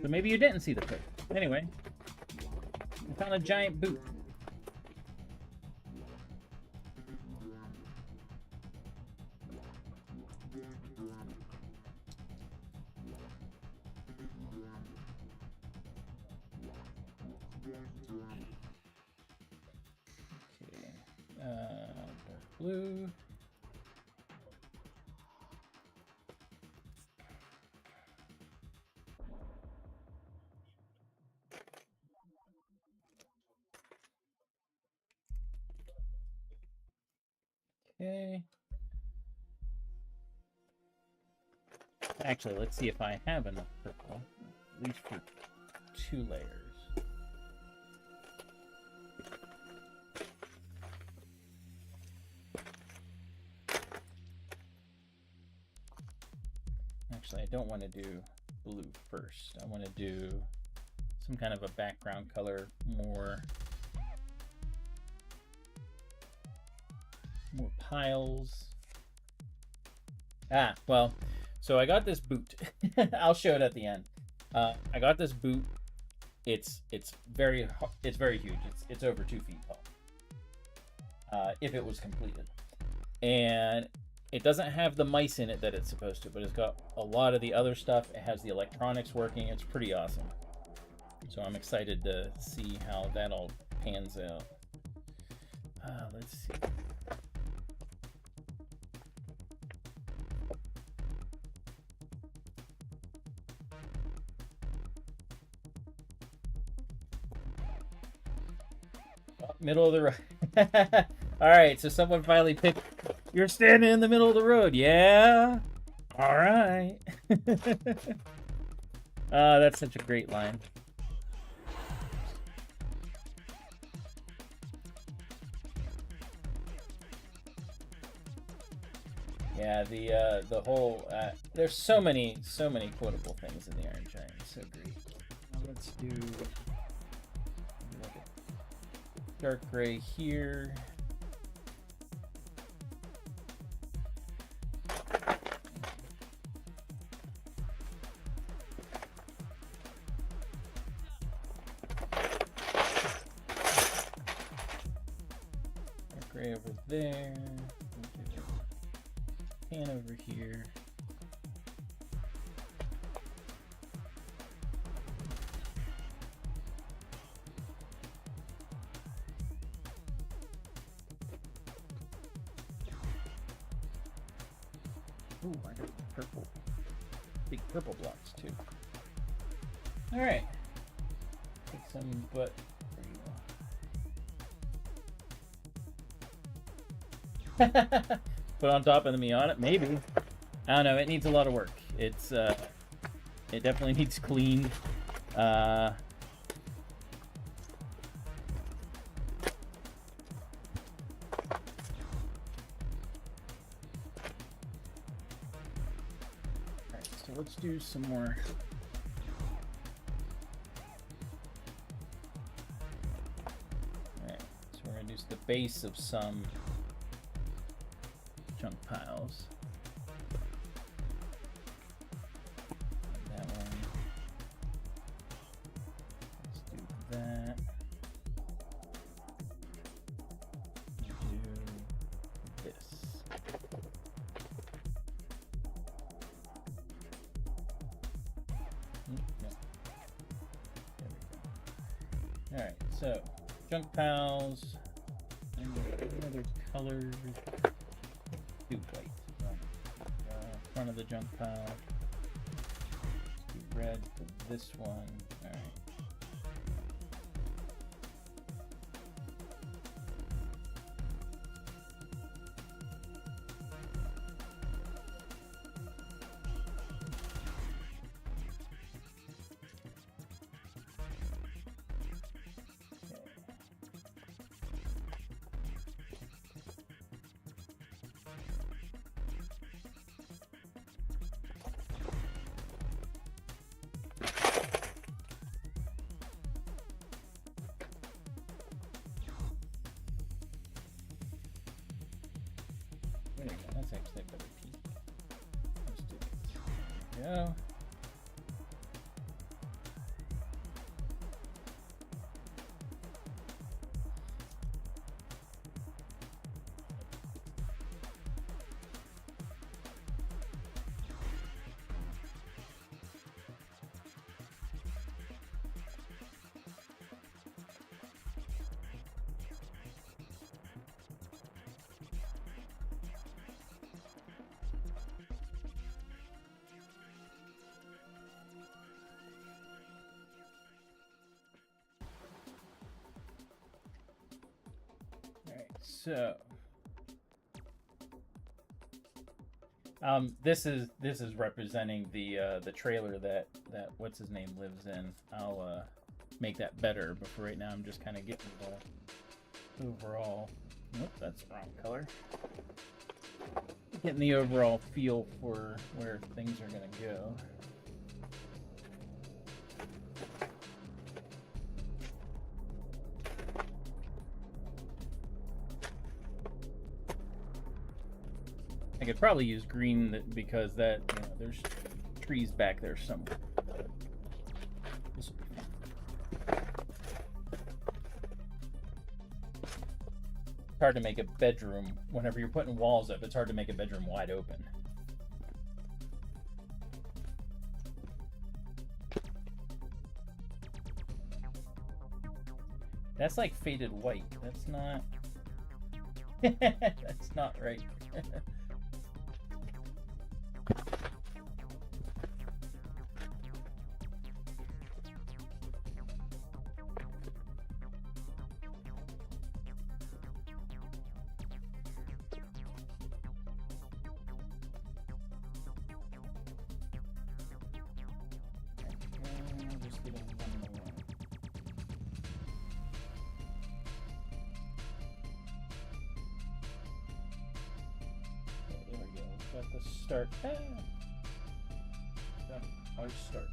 So maybe you didn't see the post. Anyway, I found a giant boot. Okay, dark blue. Okay. Actually, let's see if I have enough purple, at least for 2 layers. Actually, I don't want to do blue first. I want to do some kind of a background color, more piles. Ah, well, so I got this boot. I'll show it at the end. I got this boot. It's very huge. It's over 2 feet tall. If it was completed, and it doesn't have the mice in it that it's supposed to, but it's got a lot of the other stuff. It has the electronics working. It's pretty awesome. So I'm excited to see how that all pans out. Let's see. Middle of the road. All right, so someone finally picked. You're standing in the middle of the road. Yeah. All right. That's such a great line. Yeah, the whole there's so many quotable things in the Iron Giant. So great. Let's do dark gray here. Dark gray over there. Pan over here. Ooh, I got purple. Big purple blocks too. Alright. Take some, but there you go. Put on top of the Miata? Maybe. I don't know, it needs a lot of work. It's it definitely needs cleaned. Let's do some more. Alright, so we're going to use the base of some chunk piles. That one. Let's do that. Do this. No. Alright, so junk piles. And any other colors? Do white. Front of the junk pile. Do red for this one. Alright. There you go. That's actually a better peak. Let's do it. There we go. So, this is representing the trailer that what's his name lives in. I'll make that better, but for right now, I'm just kind of getting the overall. Nope, that's the wrong color. Getting the overall feel for where things are gonna go. I could probably use green because that, you know, there's trees back there somewhere. This will be fun. It's hard to make a bedroom, whenever you're putting walls up, it's hard to make a bedroom wide open. That's like faded white. That's not... That's not right. Got the start. I'll start.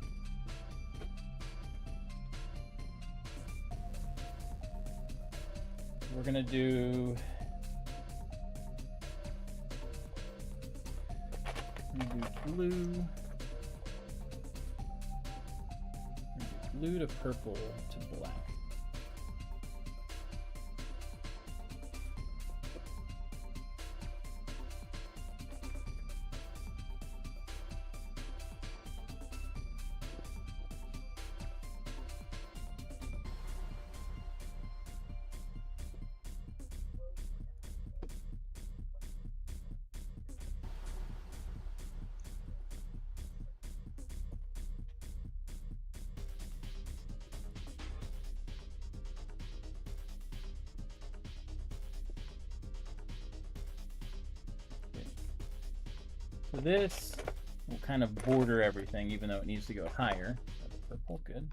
We're gonna do blue. Blue to purple to black. So this will kind of border everything, even though it needs to go higher. Purple, good.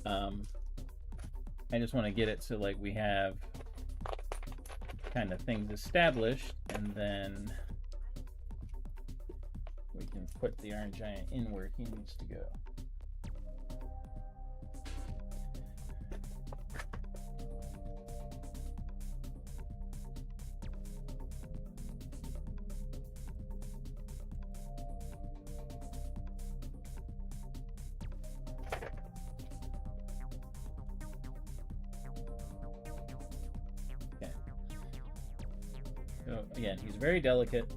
I just want to get it so like we have kind of things established, and then we can put the Iron Giant in where he needs to go. So again, he's very delicate.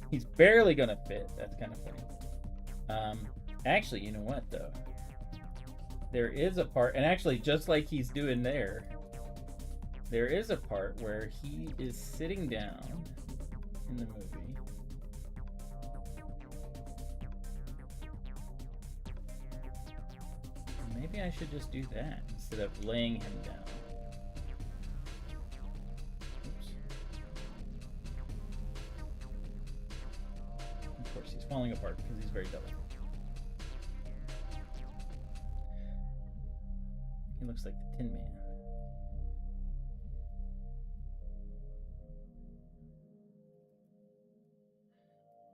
He's barely gonna fit. That's kind of funny. Actually, you know what though? there is a part, and actually just like he's doing there is a part where he is sitting down in the movie. Maybe I should just do that instead of laying him down. Oops. Of course, he's falling apart because he's very delicate. He looks like the Tin Man.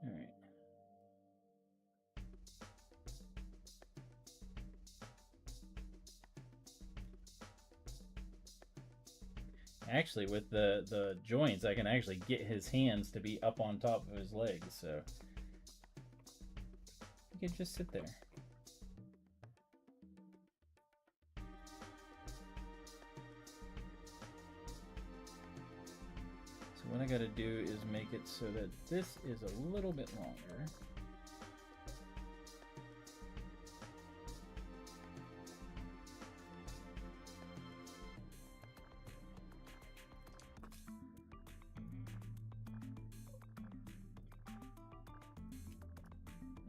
All right. Actually, with the joints, I can actually get his hands to be up on top of his legs, so he can just sit there. So what I gotta do is make it so that this is a little bit longer.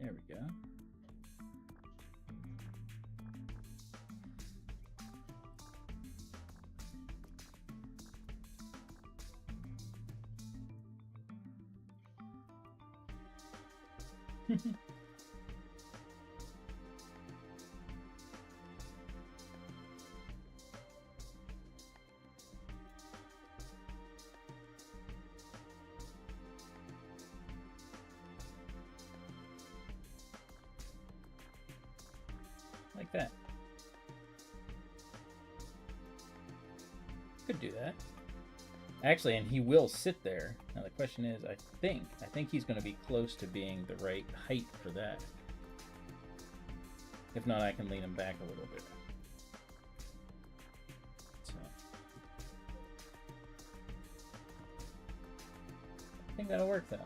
There we go. Like that. Could do that. Actually, and he will sit there. Now the question is, I think he's going to be close to being the right height for that. If not, I can lean him back a little bit. So, I think that'll work though.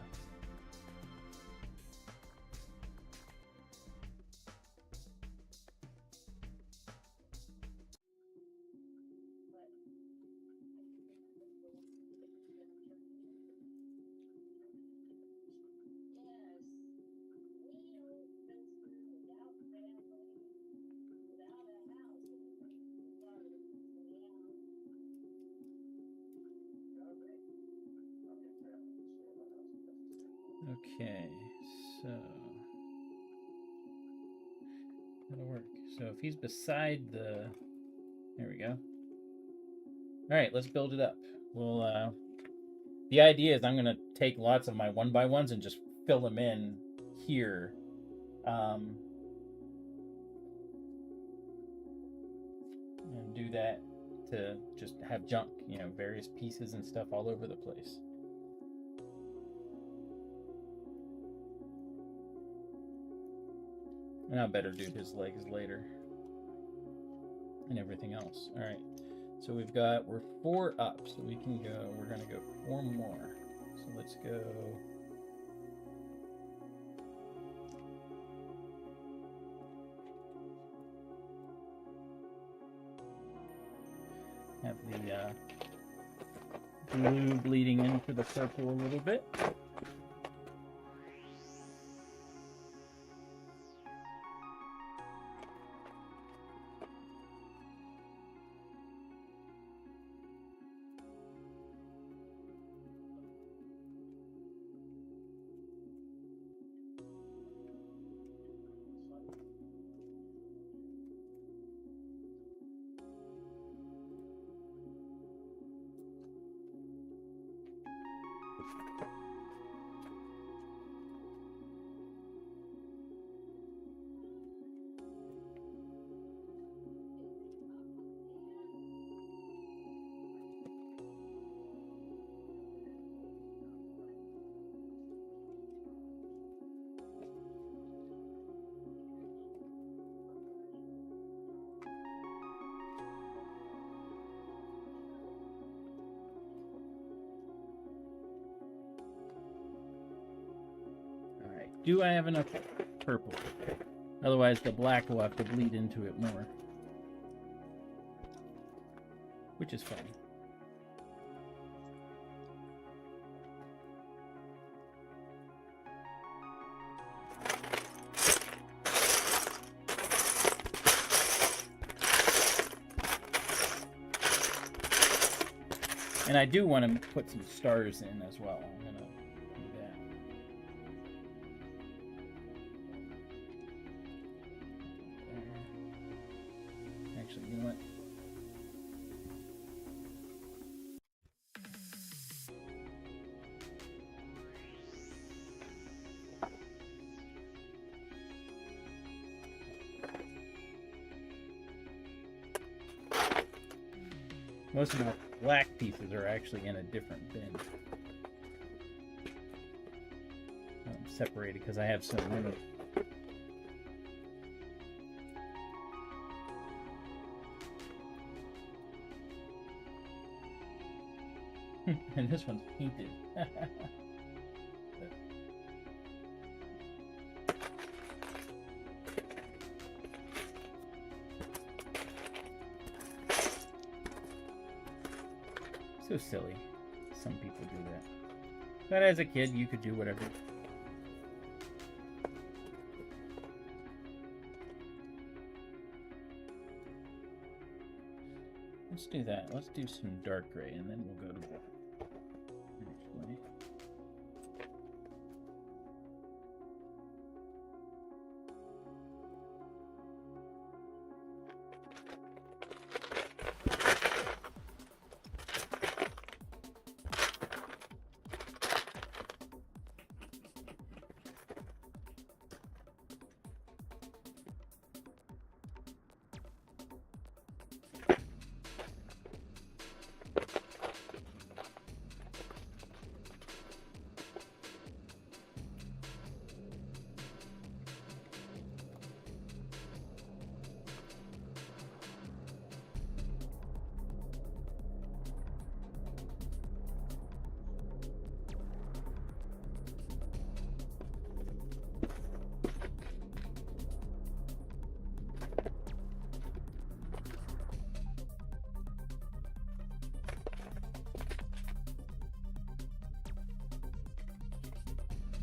Okay, so that'll work. So if he's beside the, there we go. All right, let's build it up. We'll, the idea is I'm gonna take lots of my 1x1s and just fill them in here. And do that to just have junk, you know, various pieces and stuff all over the place. And I better do his legs later. And everything else. Alright. So we're 4 up. So we can go, we're going to go 4 more. So let's go. Have the blue bleeding into the purple a little bit. Do I have enough purple? Otherwise the black will have to bleed into it more. which is funny. And I do want to put some stars in as well. I'm going to do that. Actually, you know what? Most of my black pieces are actually in a different bin. I'm separated because I have so many. And this one's painted. So silly. Some people do that. But as a kid, you could do whatever. Let's do that. Let's do some dark gray, and then we'll go to black. Actually.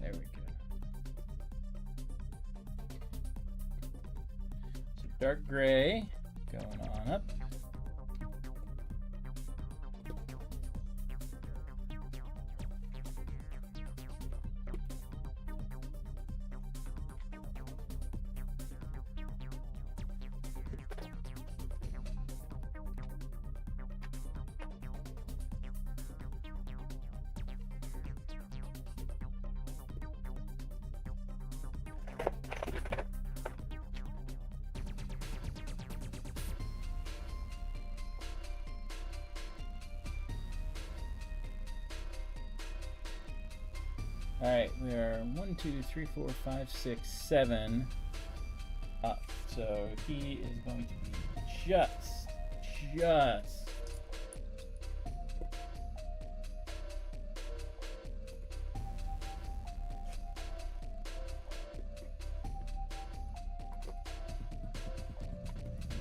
There we go. So dark gray going on up. All right, we are 1, 2, 3, 4, 5, 6, 7 up. So he is going to be just.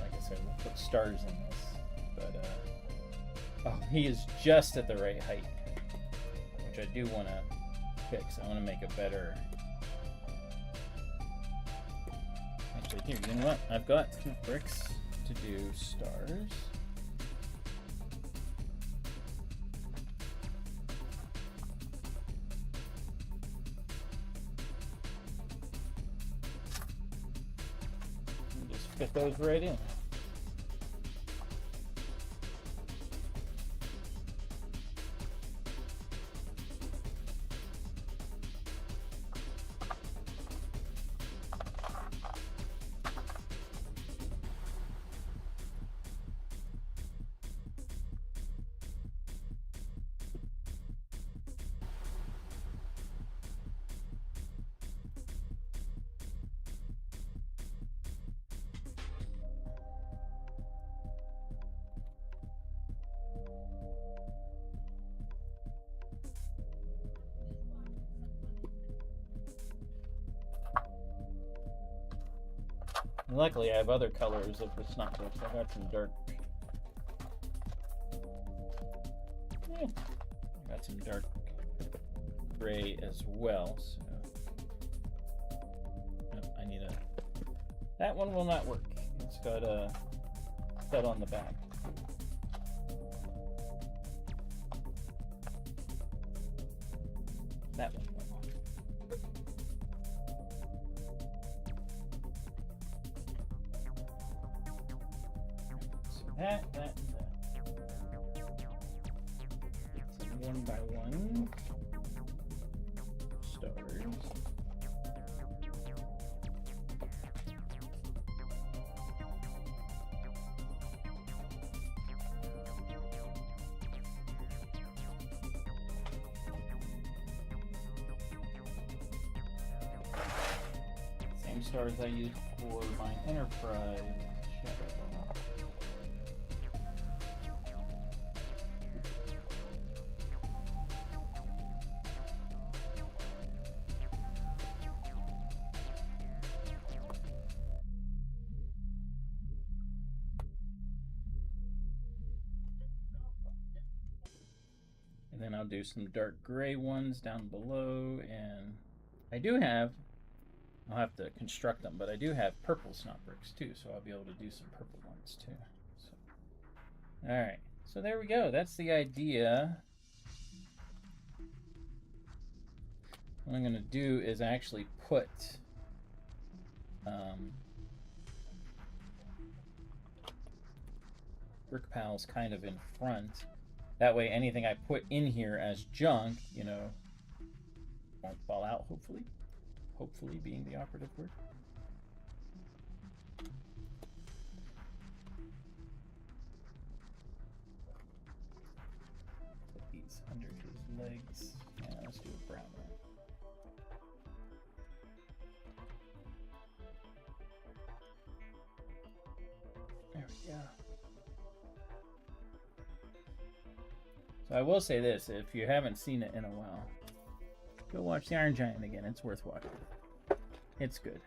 Like I said, we'll put stars in this, but oh, he is just at the right height, which I do want to fix. I want to make a better. Actually, here, you know what? I've got bricks to do stars. And just fit those right in. Luckily, I have other colors of the snot bricks. I got some dark Yeah. Got some dark gray as well. So oh, I need a. That one will not work. It's got a stud on the back. That one. So that, and that. So one by one. Stars. Same stars I used for my Enterprise shadow. And then I'll do some dark gray ones down below, and I do have, I'll have to construct them, but I do have purple snot bricks too, so I'll be able to do some purple ones too. So, all right, so there we go. That's the idea. What I'm going to do is actually put Brick Pals kind of in front. That way anything I put in here as junk, you know, won't fall out, hopefully. Hopefully being the operative word. Put these under his legs. Yeah, let's do a brown one. There we go. So I will say this, if you haven't seen it in a while, go watch the Iron Giant again. It's worth watching. It's good.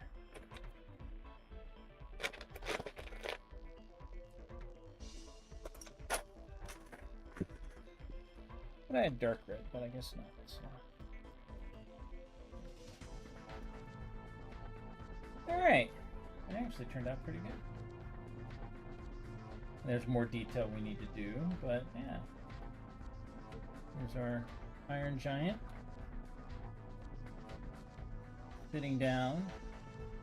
But I had dark red, but I guess not. So. Alright. It actually turned out pretty good. There's more detail we need to do, but yeah. Here's our Iron Giant. Sitting down,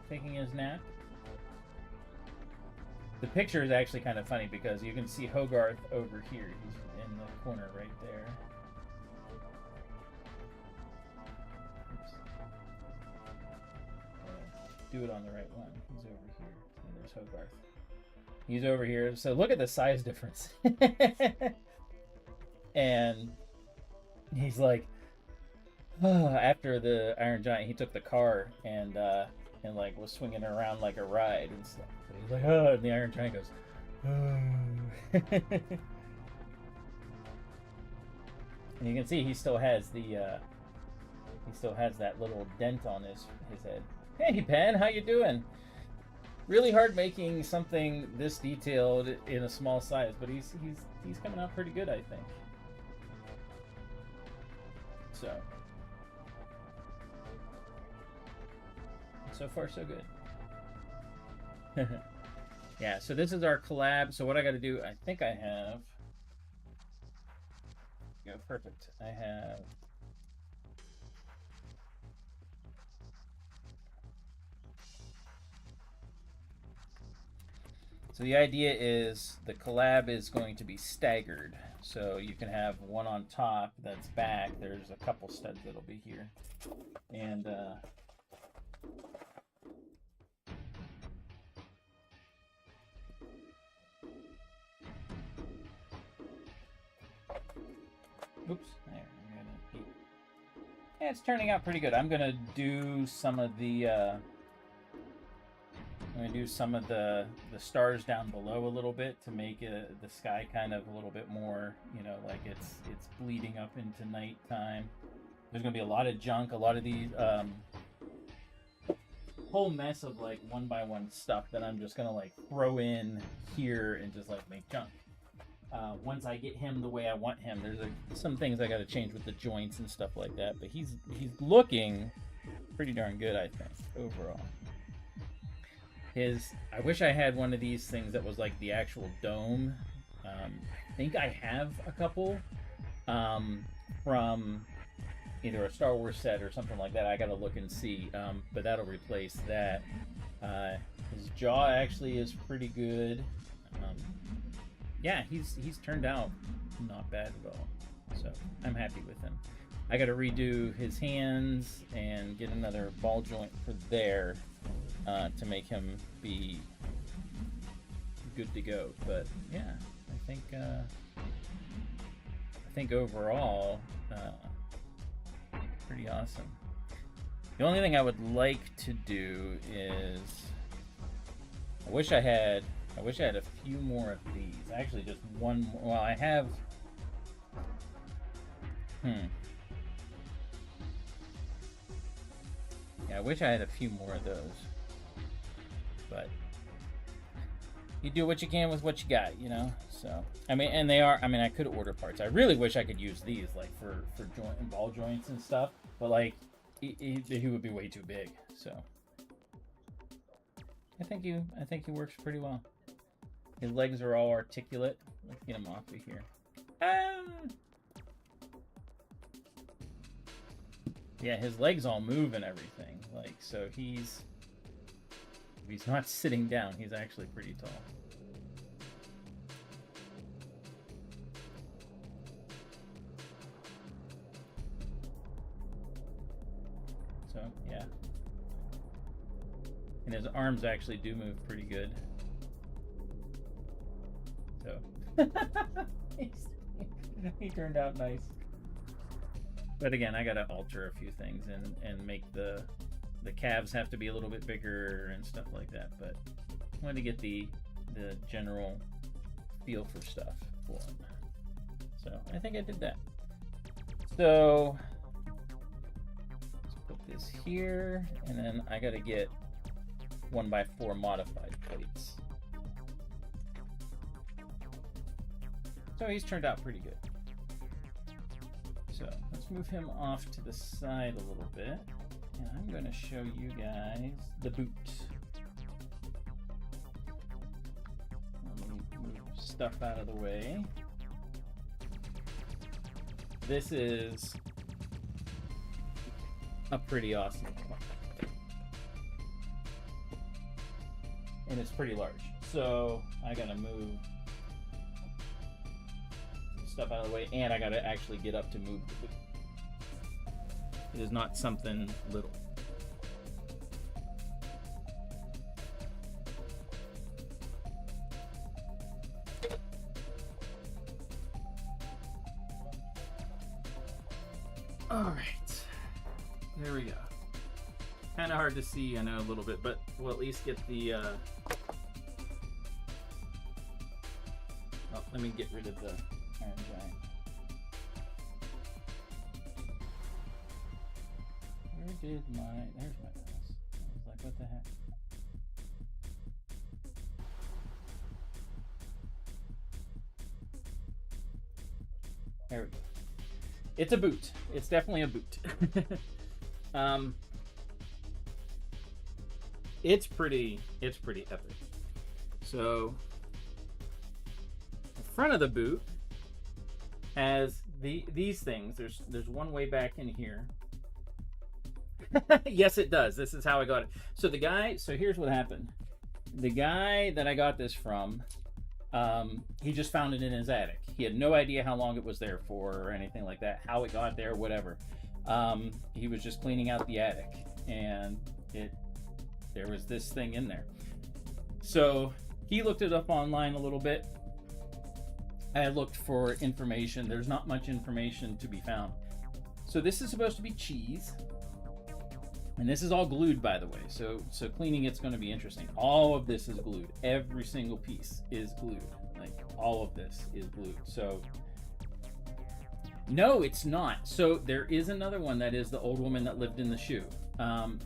taking his nap. The picture is actually kind of funny because you can see Hogarth over here. He's in the corner right there. Oops. Do it on the right one. He's over here. And there's Hogarth. He's over here. So look at the size difference. And he's like, after the Iron Giant, he took the car and like was swinging around like a ride and stuff. So he's like, oh, and the Iron Giant goes, oh. And you can see he still has the that little dent on his head. Hey, Pen, how you doing? Really hard making something this detailed in a small size, but he's coming out pretty good, I think. So far, so good. Yeah, so this is our collab. So what I got to do, I think I have. Yeah, perfect. I have. So the idea is the collab is going to be staggered. So you can have one on top that's back. There's a couple studs that'll be here. And oops, there. Yeah, it's turning out pretty good. I'm gonna do some of the stars down below a little bit to make the sky kind of a little bit more, you know, like it's bleeding up into nighttime. There's gonna be a lot of junk, a lot of these whole mess of like one by one stuff that I'm just gonna like throw in here and just like make junk. One once I get him the way I want him. There's some things I got to change with the joints and stuff like that, but he's looking pretty darn good, I think, overall. I wish I had one of these things that was like the actual dome. I think I have a couple from either a Star Wars set or something like that. I gotta look and see, but that'll replace that. His jaw actually is pretty good. Yeah, he's turned out not bad at all, so I'm happy with him. I gotta redo his hands and get another ball joint for there to make him be good to go. But yeah, I think overall pretty awesome. The only thing I would like to do is I wish I had a few more of these. Actually, just one more. Well, I have. Yeah, I wish I had a few more of those. But you do what you can with what you got, you know? So, I mean, and they are, I mean, I could order parts. I really wish I could use these, like, for joint and ball joints and stuff. But, like, he would be way too big, so. I think he works pretty well. His legs are all articulate. Let's get him off of here. Yeah, his legs all move and everything. Like, so he's not sitting down. He's actually pretty tall. So, yeah. And his arms actually do move pretty good. So, he turned out nice. But again, I gotta alter a few things and make the calves have to be a little bit bigger and stuff like that. But I wanted to get the general feel for stuff for him. So I think I did that. So let's put this here, and then I gotta get 1x4 modified plates. So he's turned out pretty good. So let's move him off to the side a little bit. And I'm going to show you guys the boot. Let me move stuff out of the way. This is a pretty awesome one. And it's pretty large. So I got to move stuff out of the way, and I gotta actually get up to move the boot. It is not something little. All right, there we go. Kind of hard to see, I know, a little bit, but we'll at least get the oh, let me get rid of the Iron Giant. Where did there's my mouse. I was like, what the heck? There we go. It's a boot. It's definitely a boot. It's pretty epic. So the front of the boot has these things. There's one way back in here. Yes, it does. This is how I got it. So here's what happened. The guy that I got this from, he just found it in his attic. He had no idea how long it was there for or anything like that, how it got there, whatever. He was just cleaning out the attic, and there was this thing in there. So he looked it up online a little bit. I looked for information. There's not much information to be found. So this is supposed to be cheese. And this is all glued, by the way. So cleaning it's going to be interesting. All of this is glued. Every single piece is glued. Like, all of this is glued. So, no, it's not. So there is another one that is the old woman that lived in the shoe.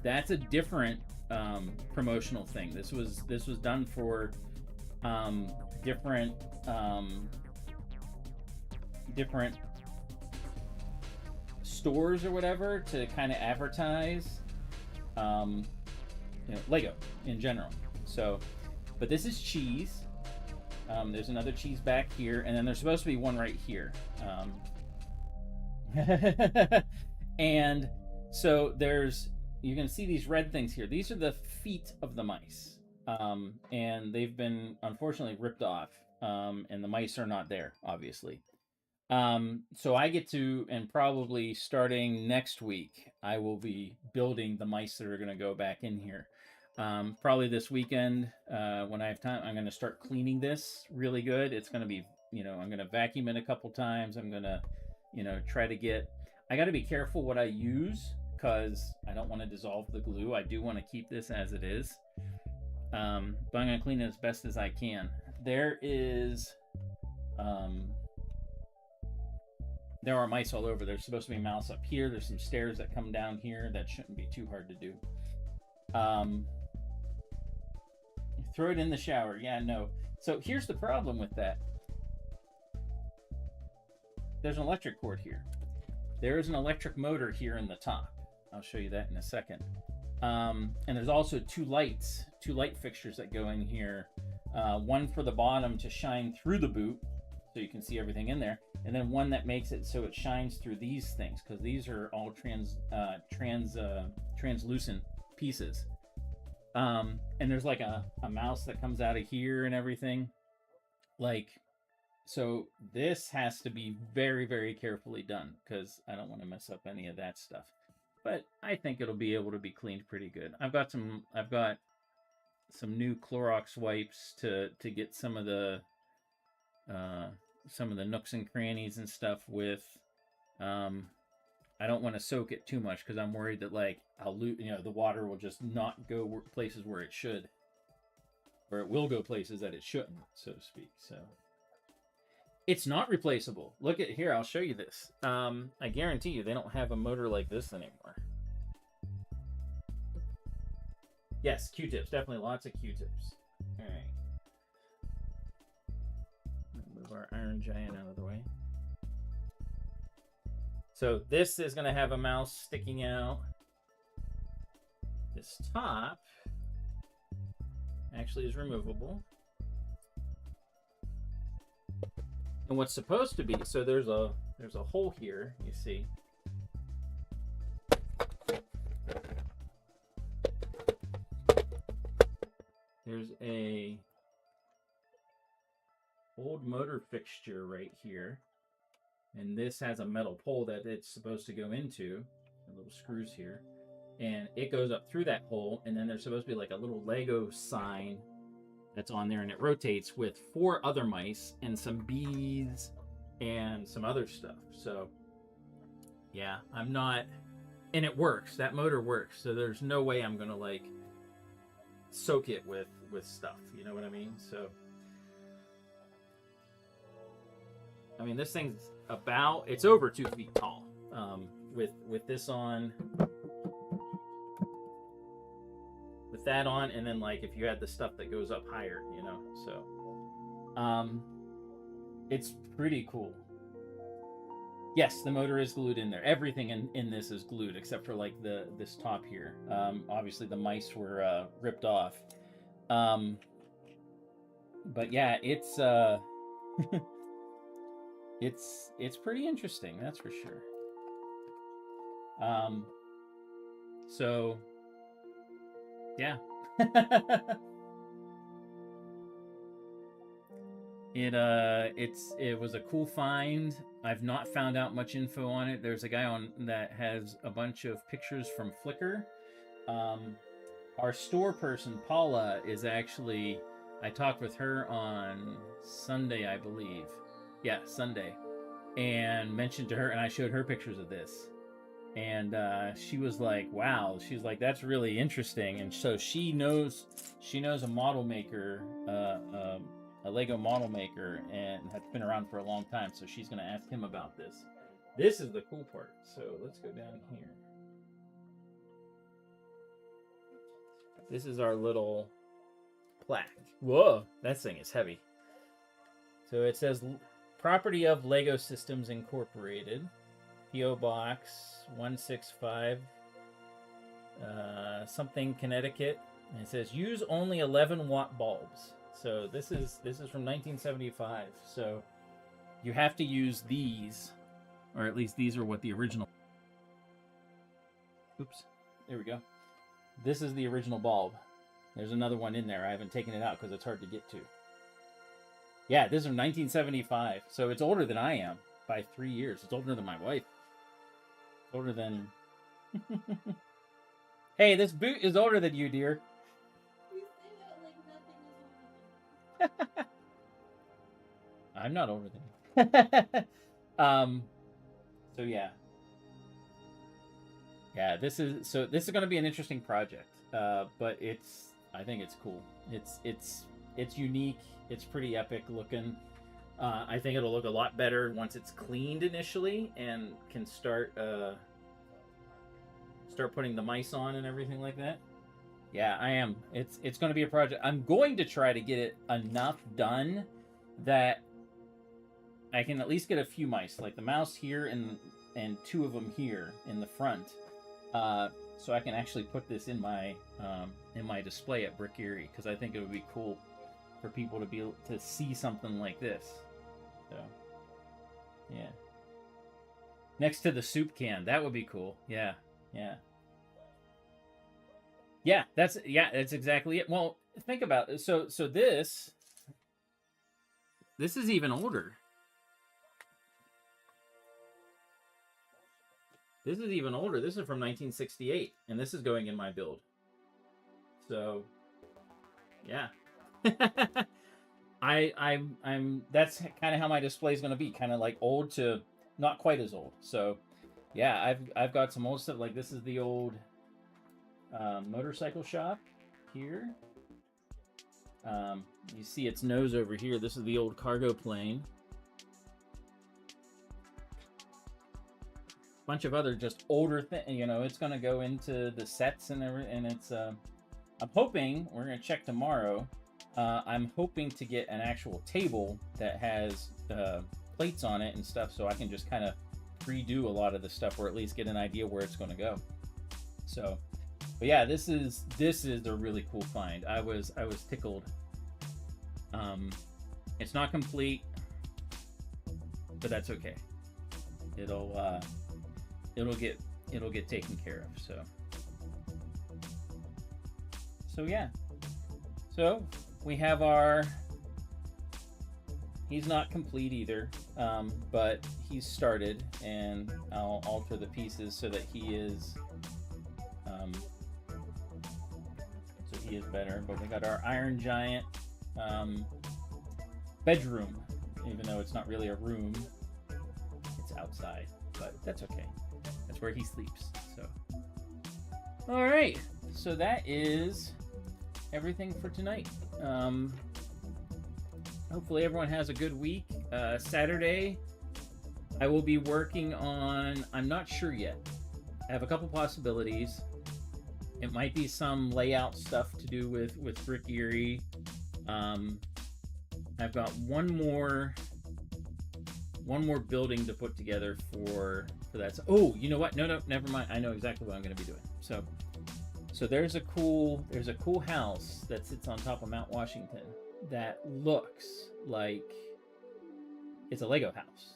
That's a different promotional thing. This was done for different different stores or whatever to kind of advertise, Lego in general. So, but this is cheese. There's another cheese back here, and then there's supposed to be one right here. And so you can see these red things here. These are the feet of the mice. And they've been unfortunately ripped off. And the mice are not there, obviously. So I get to, and probably starting next week, I will be building the mice that are going to go back in here. Probably this weekend, when I have time, I'm going to start cleaning this really good. It's going to be, I'm going to vacuum it a couple times. I'm going to, try to get, I got to be careful what I use because I don't want to dissolve the glue. I do want to keep this as it is. But I'm going to clean it as best as I can. There are mice all over. There's supposed to be a mouse up here. There's some stairs that come down here. That shouldn't be too hard to do. Throw it in the shower. Yeah, no. So here's the problem with that. There's an electric cord here. There is an electric motor here in the top. I'll show you that in a second. And there's also two light fixtures that go in here. One for the bottom to shine through the boot, so you can see everything in there, and then one that makes it so it shines through these things, because these are all translucent pieces. And there's like a mouse that comes out of here and everything. So this has to be very, very carefully done, because I don't want to mess up any of that stuff. But I think it'll be able to be cleaned pretty good. I've got some new Clorox wipes to get some of the nooks and crannies and stuff with. I don't want to soak it too much because I'm worried that the water will just not go places where it should, or it will go places that it shouldn't, so to speak. So it's not replaceable. Look at here. I'll show you this. I guarantee you they don't have a motor like this anymore. Yes, Q-tips. Definitely lots of Q-tips. All right. Move our Iron Giant out of the way. So this is going to have a mouse sticking out. This top actually is removable. And what's supposed to be, so there's a hole here, you see. There's a old motor fixture right here. And this has a metal pole that it's supposed to go into, the little screws here. And it goes up through that hole, and then there's supposed to be like a little Lego sign that's on there, and it rotates with 4 other mice and some bees and some other stuff. So yeah, I'm not, and it works. That motor works. So there's no way I'm gonna soak it with stuff. You know what I mean? So I mean, this thing's it's over 2 feet tall. With this on, with that on, and then if you had the stuff that goes up higher, so it's pretty cool. Yes, the motor is glued in there. Everything in this is glued except for this top here. Obviously the mice were ripped off. But yeah, it's it's pretty interesting, that's for sure. So yeah. It was a cool find. I've not found out much info on it. There's a guy on that has a bunch of pictures from Flickr. Our store person, Paula, is actually, I talked with her on Sunday, I believe. Yeah, Sunday. And mentioned to her, and I showed her pictures of this. And she was like, wow. She's like, that's really interesting. And so she knows a model maker, a Lego model maker, and has been around for a long time. So she's going to ask him about this. This is the cool part. So let's go down here. This is our little plaque. Whoa, that thing is heavy. So it says property of Lego Systems Incorporated, PO Box 165, something, Connecticut. And it says use only 11-watt bulbs. So this is from 1975. So you have to use these, or at least these are what the original. Oops, there we go. This is the original bulb. There's another one in there. I haven't taken it out because it's hard to get to. Yeah, this is from 1975. So it's older than I am by 3 years. It's older than my wife. It's older than... Hey, this boot is older than you, dear. You say that like nothing is older than you. I'm not older than you. So yeah. Yeah, this is going to be an interesting project. But I think it's cool. It's unique. It's pretty epic looking. I think it'll look a lot better once it's cleaned initially and can start putting the mice on and everything like that. Yeah, I am. It's going to be a project. I'm going to try to get it enough done that I can at least get a few mice, like the mouse here and two of them here in the front, so I can actually put this in my display at Brick Erie, because I think it would be cool for people to be able to see something like this. So, yeah. Next to the soup can, that would be cool. Yeah, yeah. Yeah, that's exactly it. Well, think about it. So this is even older. This is even older. This is from 1968, and this is going in my build. So, yeah. I'm that's kind of how my display is going to be, kind of like old to not quite as old. So, yeah, I've got some old stuff. Like this is the old motorcycle shop here. You see its nose over here. This is the old cargo plane. Bunch of other just older things. You know, it's going to go into the sets and everything. And it's I'm hoping, we're going to check tomorrow. I'm hoping to get an actual table that has plates on it and stuff, so I can just kind of redo a lot of the stuff, or at least get an idea where it's going to go. So, but yeah, this is a really cool find. I was tickled. It's not complete, but that's okay. It'll get taken care of. So yeah. So we have our. He's not complete either, but he's started, and I'll alter the pieces so that he is. So he is better. But we got our Iron Giant bedroom, even though it's not really a room. It's outside, but that's okay. That's where he sleeps. So, all right. So that is everything for tonight. Hopefully everyone has a good week. Saturday, I will be working on, I'm not sure yet. I have a couple possibilities. It might be some layout stuff to do with Brick Erie. I've got one more building to put together for that. So, oh, you know what? No, never mind. I know exactly what I'm going to be doing. So there's a cool house that sits on top of Mount Washington that looks like it's a Lego house.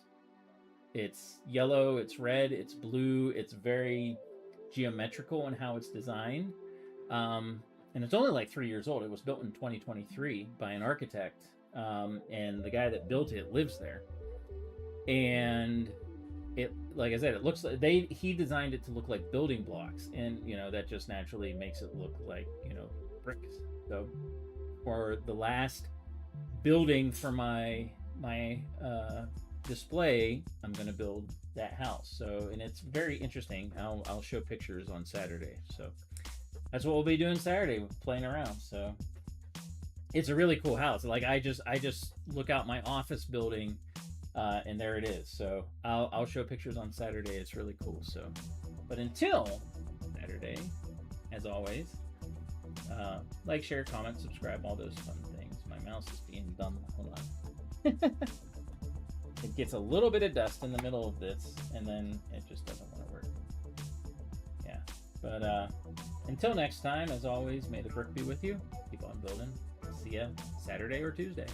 It's yellow, it's red, it's blue, it's very geometrical in how it's designed. And it's only like 3 years old. It was built in 2023 by an architect. And the guy that built it lives there. And it, like I said, it looks like he designed it to look like building blocks, and that just naturally makes it look like bricks. So for the last building for my display, I'm going to build that house. So, and it's very interesting. I'll show pictures on Saturday. So that's what we'll be doing Saturday, playing around. So it's a really cool house. Like I just look out my office building, and there it is. So I'll show pictures on Saturday. It's really cool. So, but until Saturday, as always, like, share, comment, subscribe, all those fun things. My mouse is being dumb. Hold on. gets a little bit of dust in the middle of this, and then it just doesn't want to work. Yeah, but until next time, as always, may the brick be with you. Keep on building. See ya Saturday or Tuesday.